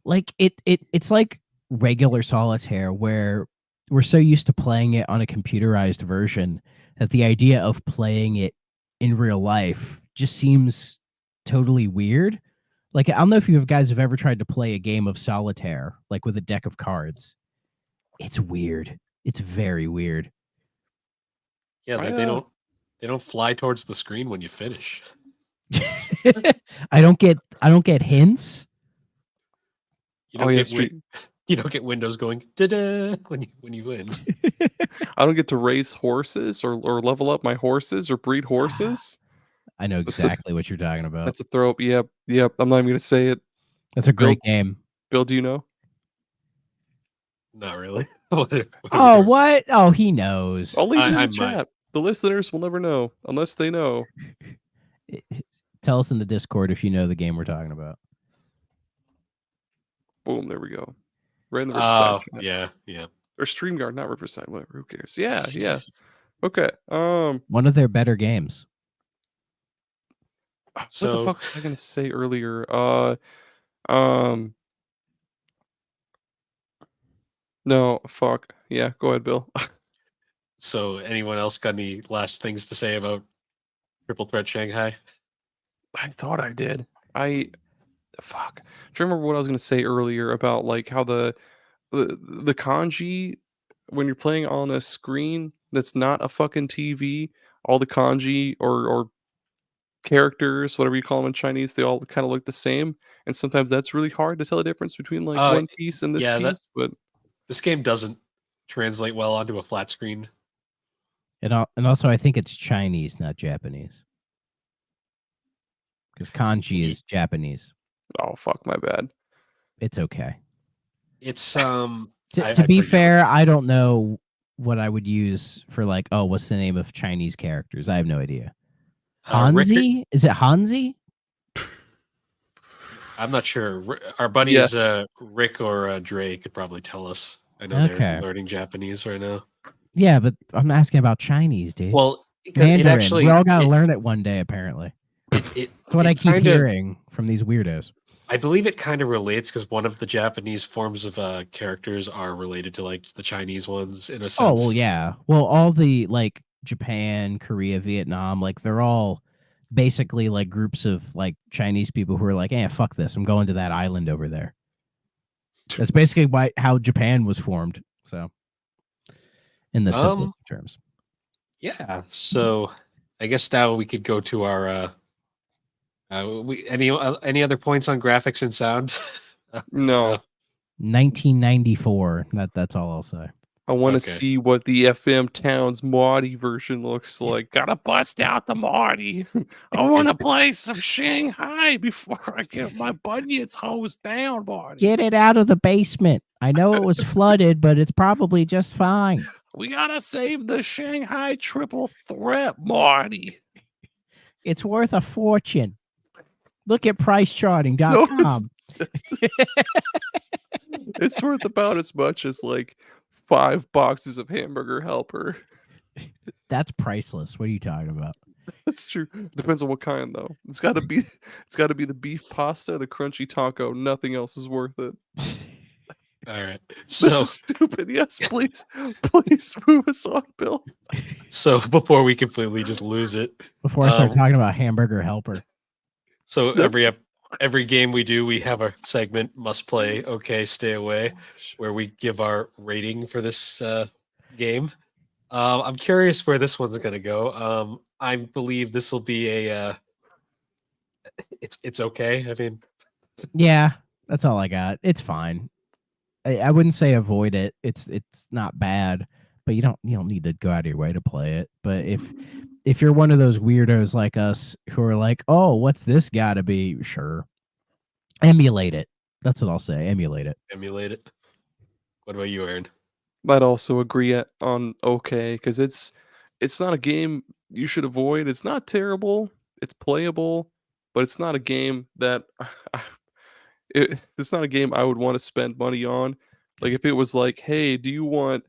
Speaker 3: Like it's like regular solitaire where we're so used to playing it on a computerized version that the idea of playing it in real life just seems totally weird. Like, I don't know if you guys have ever tried to play a game of solitaire, like with a deck of cards. It's weird. It's very weird.
Speaker 1: Yeah, they don't fly towards the screen when you finish.
Speaker 3: I don't get hints.
Speaker 1: You
Speaker 2: Oh
Speaker 1: don't
Speaker 2: yeah,
Speaker 1: get
Speaker 2: street.
Speaker 1: you don't get windows going da-da when you win.
Speaker 2: I don't get to race horses or level up my horses or breed horses.
Speaker 3: I know exactly what you're talking about.
Speaker 2: That's a throw up. Yep. I'm not even gonna say it.
Speaker 3: That's a great game.
Speaker 2: Bill, do you know?
Speaker 1: Not really. What are
Speaker 3: Oh,
Speaker 1: yours?
Speaker 3: what? Oh, he knows.
Speaker 2: I'll leave it in
Speaker 1: I
Speaker 2: the
Speaker 1: might.
Speaker 2: chat. The listeners will never know unless they know.
Speaker 3: Tell us in the Discord if you know the game we're talking about.
Speaker 2: Boom, there we go. Right in the Riverside chat.
Speaker 1: Yeah.
Speaker 2: Or StreamYard, not Riverside, whatever. Who cares? Yeah. Okay.
Speaker 3: One of their better games.
Speaker 2: What the
Speaker 1: So-
Speaker 2: fuck was I gonna say earlier? No, fuck. Yeah, go ahead, Bill.
Speaker 1: So anyone else got any last things to say about Triple Threat Shanghai?
Speaker 2: I thought I did. Fuck. Do you remember what I was gonna say earlier about like how the kanji when you're playing on a screen that's not a fucking TV, all the kanji or characters, whatever you call them in Chinese, they all kind of look the same, and sometimes that's really hard to tell the difference between like one piece and this
Speaker 1: yeah,
Speaker 2: piece. But
Speaker 1: This game doesn't translate well onto a flat screen.
Speaker 3: And also, I think it's Chinese, not Japanese. Because kanji is Japanese.
Speaker 2: oh fuck, my bad.
Speaker 3: It's okay.
Speaker 1: It's
Speaker 3: To
Speaker 1: I
Speaker 3: be
Speaker 1: forget.
Speaker 3: fair, I don't know what I would use for like, oh, what's the name of Chinese characters? I have no idea.
Speaker 1: Rick-
Speaker 3: Hanzi? Is it Hanzi?
Speaker 1: I'm not sure. Our buddies
Speaker 2: Yes.
Speaker 1: Rick or Dre could probably tell us. I know
Speaker 3: Okay.
Speaker 1: they're learning Japanese right now.
Speaker 3: Yeah, but I'm asking about Chinese, dude.
Speaker 1: Well, because
Speaker 3: Mandarin.
Speaker 1: it actually
Speaker 3: we all got to learn it one day, apparently.
Speaker 1: It,
Speaker 3: That's what I
Speaker 1: it's
Speaker 3: keep
Speaker 1: kinda-
Speaker 3: hearing from these weirdos.
Speaker 1: I believe it kind of relates because one of the Japanese forms of characters are related to like the Chinese ones in a sense.
Speaker 3: Oh, well, yeah. Well, all the like Japan, Korea, Vietnam, like they're all basically like groups of like Chinese people who are like, "Eh, fuck this. I'm going to that island over there." That's basically how Japan was formed. So, in the simplest terms.
Speaker 1: Yeah. So I guess now we could go to our any other points on graphics and sound?
Speaker 2: No,
Speaker 3: 1994. That's all I'll say.
Speaker 2: I want to
Speaker 1: Okay.
Speaker 2: see what the FM Towns Marty version looks like. Gotta bust out the Marty. I want to play some Shanghai before I get my bunions hosed down, Marty.
Speaker 3: Get it out of the basement. I know it was flooded, but it's probably just fine.
Speaker 2: We gotta save the Shanghai triple threat, Marty.
Speaker 3: It's worth a fortune. Look at pricecharting.com.
Speaker 2: It's worth about as much as like 5 boxes of hamburger helper.
Speaker 3: That's priceless. What are you talking about?
Speaker 2: That's true. Depends on what kind though. It's gotta be the beef pasta, the crunchy taco. Nothing else is worth it.
Speaker 1: All right.
Speaker 2: This
Speaker 1: So
Speaker 2: is stupid. Yes, please. Please move us on, Bill.
Speaker 1: so before we completely just lose it.
Speaker 3: Before I start talking about hamburger helper.
Speaker 1: So
Speaker 2: Yep.
Speaker 1: every game we do, we have a segment must play, okay, stay away, where we give our rating for this game. I'm curious where this one's gonna go. I believe this will be a it's okay. I mean,
Speaker 3: Yeah, that's all I got. It's fine. I wouldn't say avoid it. It's not bad, but you don't need to go out of your way to play it. But if you're one of those weirdos like us who are like, oh, what's this got to be? Sure, emulate it. That's what I'll say. Emulate it.
Speaker 1: emulate it. What about you, Aaron?
Speaker 2: I'd also agree on okay because it's not a game you should avoid. It's not terrible. It's playable, but it's not a game that it's not a game I would want to spend money on. Like if it was like, hey, do you want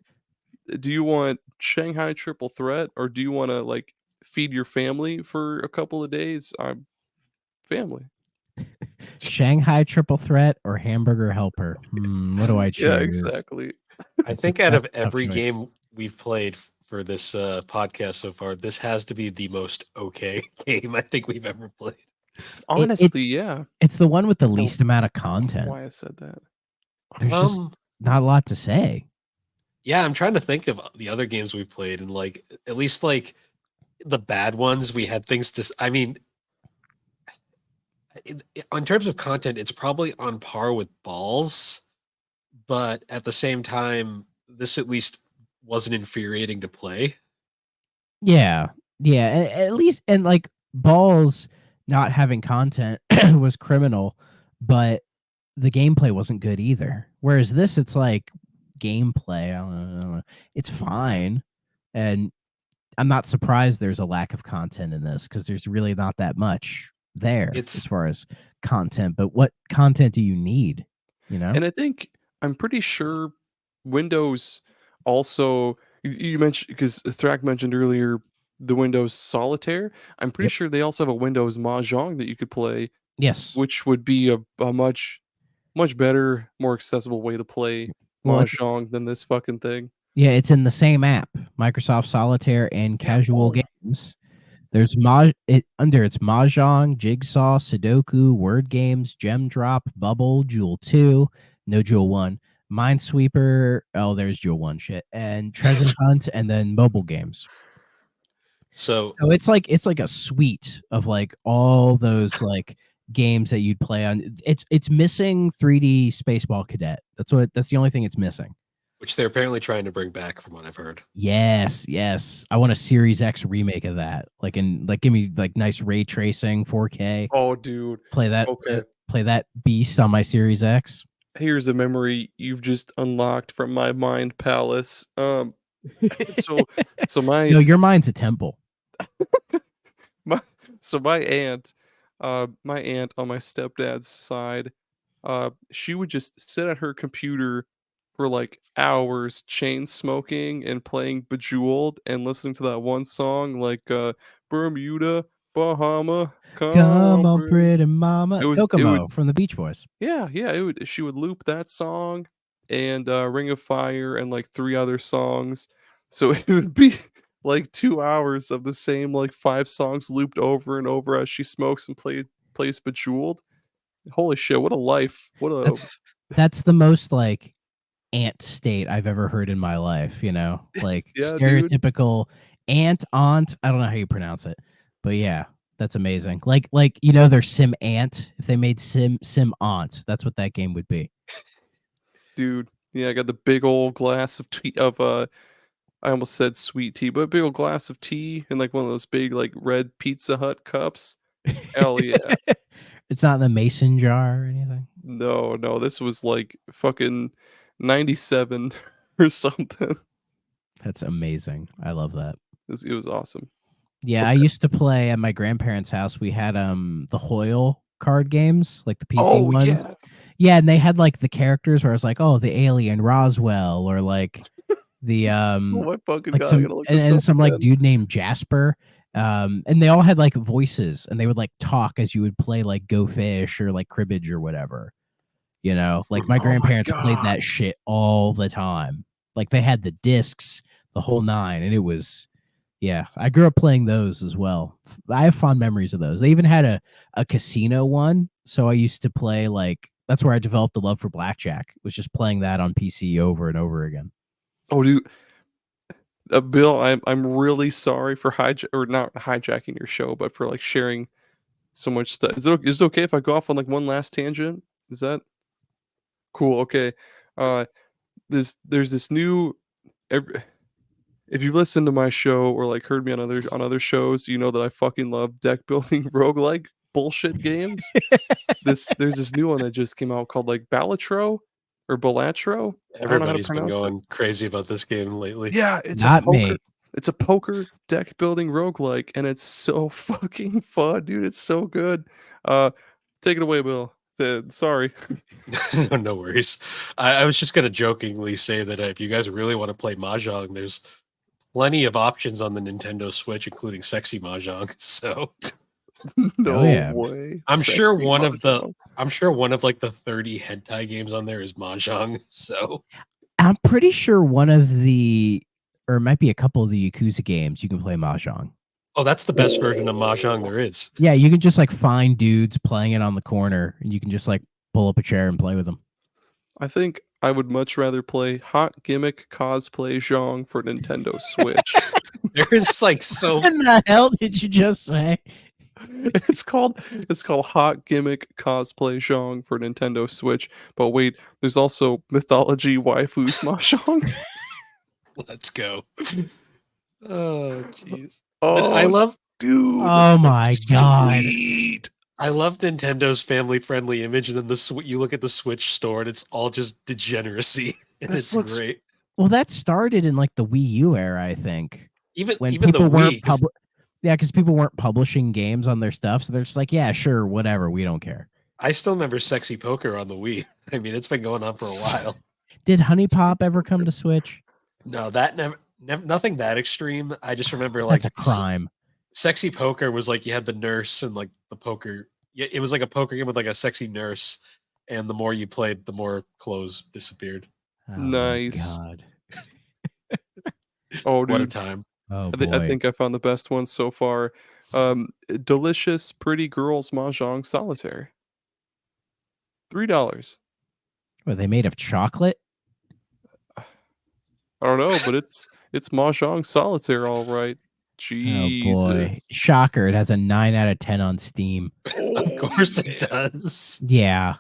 Speaker 2: Shanghai Triple Threat or do you want to like feed your family for a couple of days? I'm family.
Speaker 3: Shanghai triple threat or hamburger helper? What do I choose?
Speaker 2: Yeah, exactly.
Speaker 1: I
Speaker 3: It's
Speaker 1: think
Speaker 3: a
Speaker 1: out of
Speaker 3: tough
Speaker 1: every
Speaker 3: choice.
Speaker 1: game we've played for this podcast so far, this has to be the most okay game I think we've ever played.
Speaker 2: Honestly, yeah.
Speaker 3: It's the one with the
Speaker 2: I don't
Speaker 3: least amount of
Speaker 2: know
Speaker 3: content.
Speaker 2: why I said that.
Speaker 3: There's just not a lot to say.
Speaker 1: Yeah, I'm trying to think of the other games we've played, and like at least like the bad ones, we had things to. I mean, in terms of content, it's probably on par with Balls, but at the same time, this at least wasn't infuriating to play.
Speaker 3: Yeah, at least, and like Balls not having content was criminal, but the gameplay wasn't good either. Whereas this, it's like gameplay. I don't know. It's fine, and I'm not surprised there's a lack of content in this because there's really not that much there as far as content. But what content do you need?
Speaker 2: And I think I'm pretty sure Windows also you mentioned because Thrak mentioned earlier the Windows Solitaire. I'm pretty
Speaker 3: Yep.
Speaker 2: sure they also have a Windows Mahjong that you could play,
Speaker 3: Yes.
Speaker 2: which would be a much better, more accessible way to play
Speaker 3: Well,
Speaker 2: Mahjong than this fucking thing.
Speaker 3: yeah, it's in the same app, Microsoft Solitaire and Casual Games. There's it's Mahjong, Jigsaw, Sudoku, Word Games, Gem Drop, Bubble, Jewel 2, no Jewel 1, Minesweeper, oh, there's Jewel 1 shit, and Treasure Hunt, and then mobile games.
Speaker 1: So
Speaker 3: it's like a suite of like all those like games that you'd play on. It's missing 3D Spaceball Cadet. That's the only thing it's missing.
Speaker 1: which they're apparently trying to bring back, from what I've heard.
Speaker 3: Yes. I want a Series X remake of that. Give me like nice ray tracing, 4K.
Speaker 2: Oh, dude.
Speaker 3: Play that.
Speaker 2: Okay.
Speaker 3: Play that beast on my Series X.
Speaker 2: Here's a memory you've just unlocked from my mind palace. So my
Speaker 3: No, your mind's a temple.
Speaker 2: my aunt, my aunt on my stepdad's side, she would just sit at her computer for like hours chain smoking and playing Bejeweled and listening to that one song like Bermuda, Bahama,
Speaker 3: Come on,
Speaker 2: pretty.
Speaker 3: pretty mama.
Speaker 2: It
Speaker 3: Kokomo
Speaker 2: would
Speaker 3: from the Beach Boys.
Speaker 2: yeah, she would loop that song and Ring of Fire and like 3 other songs. So it would be like 2 hours of the same like 5 songs looped over and over as she smokes and plays Bejeweled. Holy shit, what a life. What a
Speaker 3: That's the most like aunt state I've ever heard in my life, like
Speaker 2: yeah, dude.
Speaker 3: stereotypical Aunt. I don't know how you pronounce it, but yeah, that's amazing. Like there's Sim Ant. If they made Sim Aunt, that's what that game would be.
Speaker 2: Dude. Yeah, I got the big old glass of tea I almost said sweet tea, but a big old glass of tea in like one of those big like red Pizza Hut cups. Hell yeah.
Speaker 3: It's not in the mason jar or anything.
Speaker 2: No, this was like fucking 97 or something.
Speaker 3: That's amazing. I love that.
Speaker 2: It was awesome.
Speaker 3: Yeah, I used to play at my grandparents' house. We had the Hoyle card games, like the PC ones.
Speaker 2: Yeah.
Speaker 3: Yeah, and they had like the characters where I was like, oh, the alien Roswell, or like the
Speaker 2: Oh my fucking
Speaker 3: like
Speaker 2: god, I
Speaker 3: some
Speaker 2: gotta look this
Speaker 3: and
Speaker 2: up
Speaker 3: some like
Speaker 2: again.
Speaker 3: dude named Jasper. And they all had like voices, and they would like talk as you would play like Go Fish or like Cribbage or whatever. Like my
Speaker 2: Oh my
Speaker 3: grandparents played
Speaker 2: god.
Speaker 3: that shit all the time. Like they had the discs, the whole nine, and it was, yeah. I grew up playing those as well. I have fond memories of those. They even had a casino one, so I used to play like that's where I developed a love for blackjack. Was just playing that on PC over and over again.
Speaker 2: Oh dude, Bill, I'm really sorry for not hijacking your show, but for like sharing so much stuff. Is it okay if I go off on like one last tangent? Is that cool? Okay. Uh, there's this new. If you listen to my show or like heard me on other shows, you know that I fucking love deck building roguelike bullshit games. There's this new one that just came out called like Balatro or Balatro. I don't know how to
Speaker 1: Everybody's been
Speaker 2: pronounce it.
Speaker 1: going crazy about this game lately.
Speaker 2: Yeah, it's
Speaker 3: Not
Speaker 2: a poker.
Speaker 3: me.
Speaker 2: It's a poker deck building roguelike, and it's so fucking fun, dude. It's so good. Take it away, Bill. Sorry.
Speaker 1: No worries. I was just going to jokingly say that if you guys really want to play Mahjong, there's plenty of options on the Nintendo Switch, including sexy Mahjong. So
Speaker 2: No
Speaker 3: yeah.
Speaker 2: way.
Speaker 1: I'm sure
Speaker 2: Sexy
Speaker 1: one of
Speaker 2: Mahjong.
Speaker 1: like the 30 hentai games on there is Mahjong. So
Speaker 3: I'm pretty sure one of the, or it might be a couple of the Yakuza games you can play Mahjong.
Speaker 1: oh, that's the best version of Mahjong there is.
Speaker 3: Yeah, you can just like find dudes playing it on the corner, and you can just like pull up a chair and play with them.
Speaker 2: I think I would much rather play Hot Gimmick Cosplay Zhong for Nintendo Switch.
Speaker 1: There's like so
Speaker 3: What the hell did you just say?
Speaker 2: It's called Hot Gimmick Cosplay Zhong for Nintendo Switch. But wait, there's also Mythology Waifus Mahjong.
Speaker 1: let's go. Oh jeez.
Speaker 2: Oh,
Speaker 1: I love
Speaker 2: dude.
Speaker 3: Oh my god.
Speaker 2: Sweet.
Speaker 1: I love Nintendo's family-friendly image, and then you look at the Switch store, and it's all just degeneracy. And
Speaker 2: This
Speaker 1: it's
Speaker 2: looks-
Speaker 1: great.
Speaker 3: Well, that started in like the Wii U era, I think.
Speaker 1: Even
Speaker 3: When
Speaker 1: even the
Speaker 3: people weren't
Speaker 1: Wii, 'cause
Speaker 3: yeah, because people weren't publishing games on their stuff, so they're just like, yeah, sure, whatever, we don't care.
Speaker 1: I still remember Sexy Poker on the Wii. I mean, it's been going on for a while.
Speaker 3: Did Honey Pop ever come to Switch?
Speaker 1: No, that never nothing that extreme. I just remember like
Speaker 3: That's a crime.
Speaker 1: Sexy Poker was like you had the nurse and like the poker. Yeah, it was like a poker game with like a sexy nurse, and the more you played, the more clothes disappeared.
Speaker 3: Oh,
Speaker 2: Nice.
Speaker 3: God.
Speaker 2: Oh,
Speaker 1: What a
Speaker 2: dude.
Speaker 1: time!
Speaker 3: Oh
Speaker 2: I
Speaker 3: boy.
Speaker 2: think I found the best one so far. Delicious Pretty Girls Mahjong Solitaire. $3.
Speaker 3: Were they made of chocolate?
Speaker 2: I don't know, but it's Mahjong Solitaire, all right. Jesus.
Speaker 3: Oh boy. Shocker. It has a 9 out of 10 on Steam.
Speaker 1: Of course it
Speaker 2: man.
Speaker 1: does.
Speaker 2: Oh,
Speaker 3: Yeah.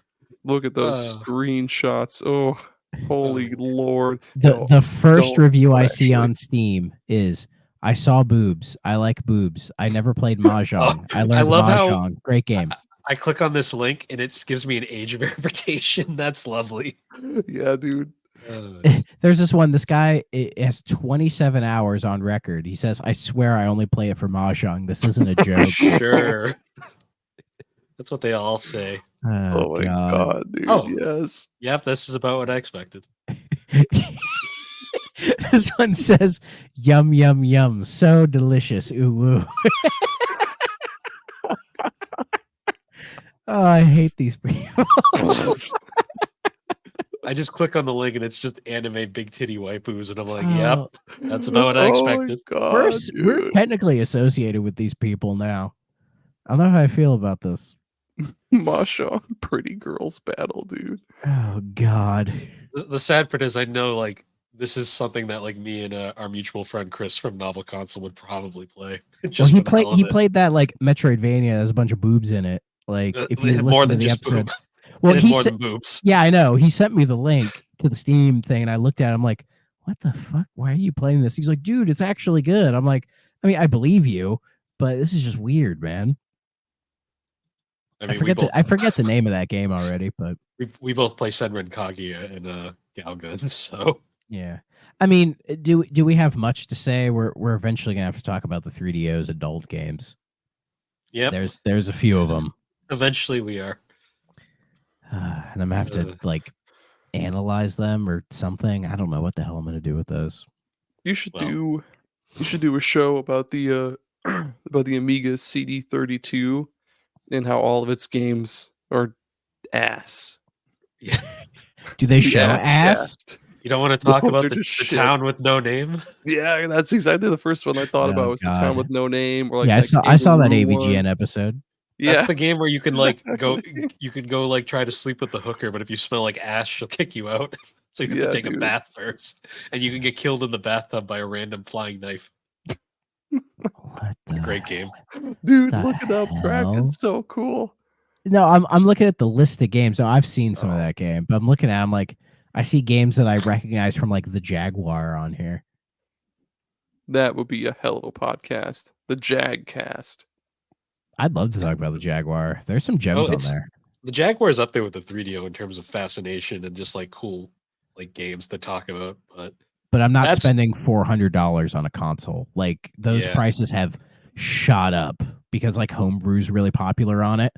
Speaker 2: Look at those
Speaker 1: Oh.
Speaker 2: screenshots. Oh, holy lord.
Speaker 3: The first
Speaker 2: don't
Speaker 3: review I see
Speaker 2: actually.
Speaker 3: on Steam is I saw boobs. I like boobs. I never played Mahjong. I learned
Speaker 1: love how-
Speaker 3: Mahjong. Great game.
Speaker 1: I click on this link and it gives me an age verification. That's lovely.
Speaker 2: Yeah, dude.
Speaker 3: There's this one. This guy has 27 hours on record. He says, "I swear I only play it for Mahjong. This isn't a joke."
Speaker 1: Sure. That's what they all say.
Speaker 2: Oh my god, dude.
Speaker 1: Oh.
Speaker 2: Yes.
Speaker 1: Yep, this is about what I expected.
Speaker 3: This one says, "Yum yum yum, so delicious." Ooh. Oh, I hate these people.
Speaker 1: I just click on the link and it's just anime big titty waifus, and I'm like,
Speaker 3: Oh,
Speaker 1: yep, that's about what I expected.
Speaker 2: God,
Speaker 3: we're technically associated with these people now. I don't know how I feel about this.
Speaker 2: Mahjong Pretty Girls Battle, dude.
Speaker 3: Oh God.
Speaker 1: The sad part is I know like This is something that like me and our mutual friend Chris from Novel Console would probably play
Speaker 3: Well,
Speaker 1: just for the hell of
Speaker 3: he
Speaker 1: it.
Speaker 3: played that like Metroidvania. There's a bunch of boobs in it. Like if
Speaker 1: It
Speaker 3: you
Speaker 1: had more
Speaker 3: listen to
Speaker 1: than
Speaker 3: the
Speaker 1: just
Speaker 3: episode,
Speaker 1: boob.
Speaker 3: well,
Speaker 1: It had
Speaker 3: he
Speaker 1: more
Speaker 3: said,
Speaker 1: than boobs.
Speaker 3: yeah, I know. He sent me the link to the Steam thing, and I looked at it. I'm like, what the fuck? Why are you playing this? He's like, dude, it's actually good. I'm like, I mean, I believe you, but this is just weird, man.
Speaker 1: I mean, we both
Speaker 3: I forget the name of that game already, but
Speaker 1: we both play Senran Kaguya and Galgun, so
Speaker 3: yeah. I mean, do we have much to say? We're eventually gonna have to talk about the 3DO's adult games.
Speaker 1: yep.
Speaker 3: There's a few of them,
Speaker 1: Eventually, we are.
Speaker 3: and I'm gonna have to like analyze them or something. I don't know what the hell I'm gonna do with those.
Speaker 2: You should
Speaker 1: Well.
Speaker 2: do a show about the about the Amiga CD32 and how all of its games are ass.
Speaker 1: Yeah.
Speaker 3: Do they
Speaker 2: The
Speaker 3: show ass?
Speaker 2: cast.
Speaker 1: You don't want to talk
Speaker 2: No,
Speaker 1: about
Speaker 2: they're
Speaker 1: the
Speaker 2: just shit.
Speaker 1: town with no name?
Speaker 2: Yeah, that's exactly the first one I thought about
Speaker 3: Oh,
Speaker 2: was the town
Speaker 3: God.
Speaker 2: with no name, or like
Speaker 3: Yeah,
Speaker 2: that
Speaker 3: I saw that
Speaker 2: kangaroo
Speaker 3: AVGN
Speaker 2: one.
Speaker 3: episode.
Speaker 1: That's
Speaker 2: Yeah,
Speaker 1: the game where you can like go
Speaker 2: exactly.
Speaker 1: you can go like try to sleep with the hooker, but if you smell like ash, she'll kick you out. So you have
Speaker 2: Yeah,
Speaker 1: to take a
Speaker 2: dude.
Speaker 1: bath first. And you can get killed in the bathtub by a random flying knife.
Speaker 3: What
Speaker 1: It's a
Speaker 3: the
Speaker 1: great game.
Speaker 2: Dude,
Speaker 3: the
Speaker 2: look it up, Crack.
Speaker 3: hell?
Speaker 2: It's so cool.
Speaker 3: No, I'm looking at the list of games. So I've seen some of
Speaker 2: Oh.
Speaker 3: that game, but I'm looking at. I'm like, I see games that I recognize from like the Jaguar on here.
Speaker 2: That would be a hell of a podcast. The Jagcast.
Speaker 3: I'd love to talk about the Jaguar. There's some
Speaker 1: Oh,
Speaker 3: gems on
Speaker 1: it's
Speaker 3: there,
Speaker 1: the Jaguar is up there with the 3DO in terms of fascination and just like cool like games to talk about. But
Speaker 3: I'm not
Speaker 1: that's
Speaker 3: spending $400 on a console. Like those
Speaker 1: yeah.
Speaker 3: prices have shot up because like homebrew's really popular on it.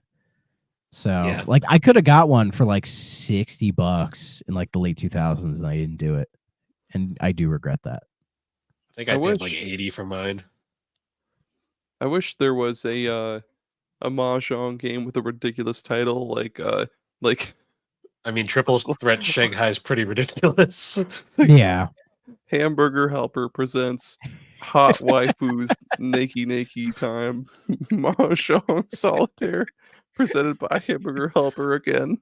Speaker 3: So
Speaker 1: Yeah.
Speaker 3: like I could have got one for like $60 in like the late 2000s, and I didn't do it, and I do regret that.
Speaker 1: I think
Speaker 2: I
Speaker 1: I paid like
Speaker 2: wish-
Speaker 1: 80 for mine.
Speaker 2: I wish there was a Mahjong game with a ridiculous title like
Speaker 1: I mean, Triple Threat Shanghai is pretty ridiculous.
Speaker 3: Yeah,
Speaker 2: Hamburger Helper presents Hot Waifus Nakey Time Mahjong Solitaire presented by Hamburger Helper again.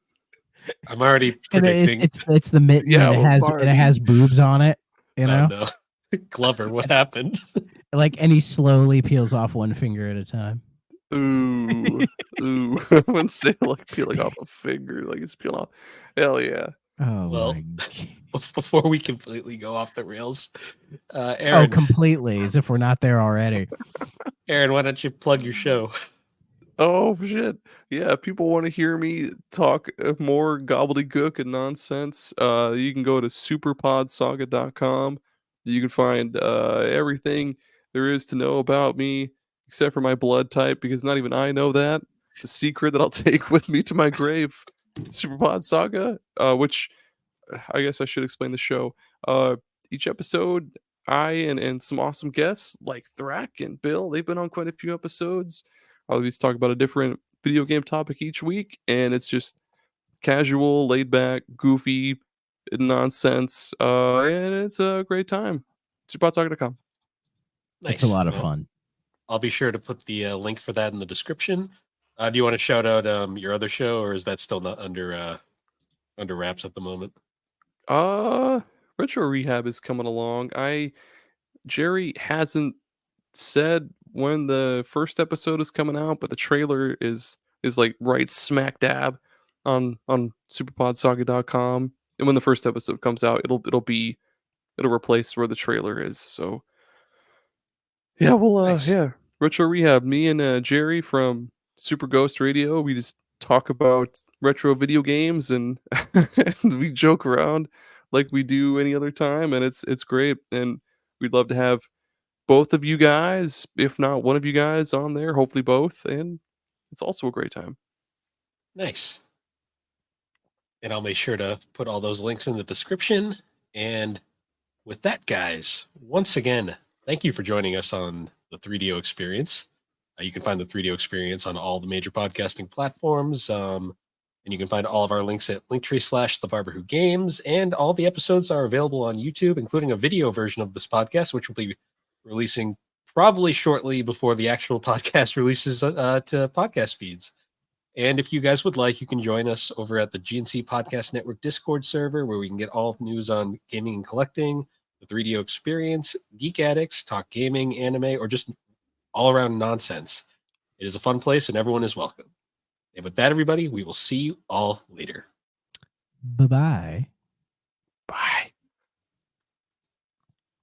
Speaker 1: I'm already
Speaker 3: and
Speaker 1: predicting.
Speaker 3: it's the mitten,
Speaker 2: Yeah,
Speaker 3: and
Speaker 2: well,
Speaker 3: it
Speaker 2: Barbie.
Speaker 3: has boobs on it. You know,
Speaker 1: Oh no, Glover, what happened?
Speaker 3: like, and he slowly peels off one finger at a time.
Speaker 2: Ooh, ooh. I wouldn't say like peeling off a finger, like it's peeling off. Hell yeah.
Speaker 3: Oh
Speaker 1: Well,
Speaker 3: my!
Speaker 1: before we completely go off the rails,
Speaker 3: Oh,
Speaker 1: Aaron,
Speaker 3: completely. As if we're not there already.
Speaker 1: Aaron, why don't you plug your show?
Speaker 2: Oh shit. Yeah, if people want to hear me talk more gobbledygook and nonsense, you can go to superpodsaga.com. You can find everything there is to know about me, except for my blood type, because not even I know that. It's a secret that I'll take with me to my grave. Superpod Saga, which I guess I should explain the show. Each episode, I and some awesome guests like Thrak and Bill, they've been on quite a few episodes. I'll always talk about a different video game topic each week, and it's just casual, laid back, goofy nonsense, and it's a great time. SuperPodSaga.com.
Speaker 1: Nice.
Speaker 3: It's a lot of
Speaker 1: Well,
Speaker 3: fun.
Speaker 1: I'll be sure to put the link for that in the description. Do you want to shout out your other show, or is that still not under wraps at the moment?
Speaker 2: Retro Rehab is coming along. Jerry hasn't said when the first episode is coming out, but the trailer is like right smack dab on superpodsaga.com. And when the first episode comes out, it'll replace where the trailer is. So yeah, well
Speaker 1: Nice.
Speaker 2: yeah. Retro Rehab, me and Jerry from Super Ghost Radio, we just talk about retro video games and, and we joke around like we do any other time, and it's great, and we'd love to have both of you guys, if not one of you guys, on there, hopefully both, and it's also a great time.
Speaker 1: Nice. And I'll make sure to put all those links in the description. And with that, guys, once again, thank you for joining us on the 3DO Experience. You can find the 3DO Experience on all the major podcasting platforms. And you can find all of our links at linktree/The Barber Who Games. And all the episodes are available on YouTube, including a video version of this podcast, which will be releasing probably shortly before the actual podcast releases to podcast feeds. And if you guys would like, you can join us over at the GNC Podcast Network Discord server, where we can get all news on gaming and collecting, the 3DO experience, geek addicts, talk gaming, anime, or just all around nonsense. It is a fun place and everyone is welcome. And with that, everybody, we will see you all later.
Speaker 3: Bye-bye.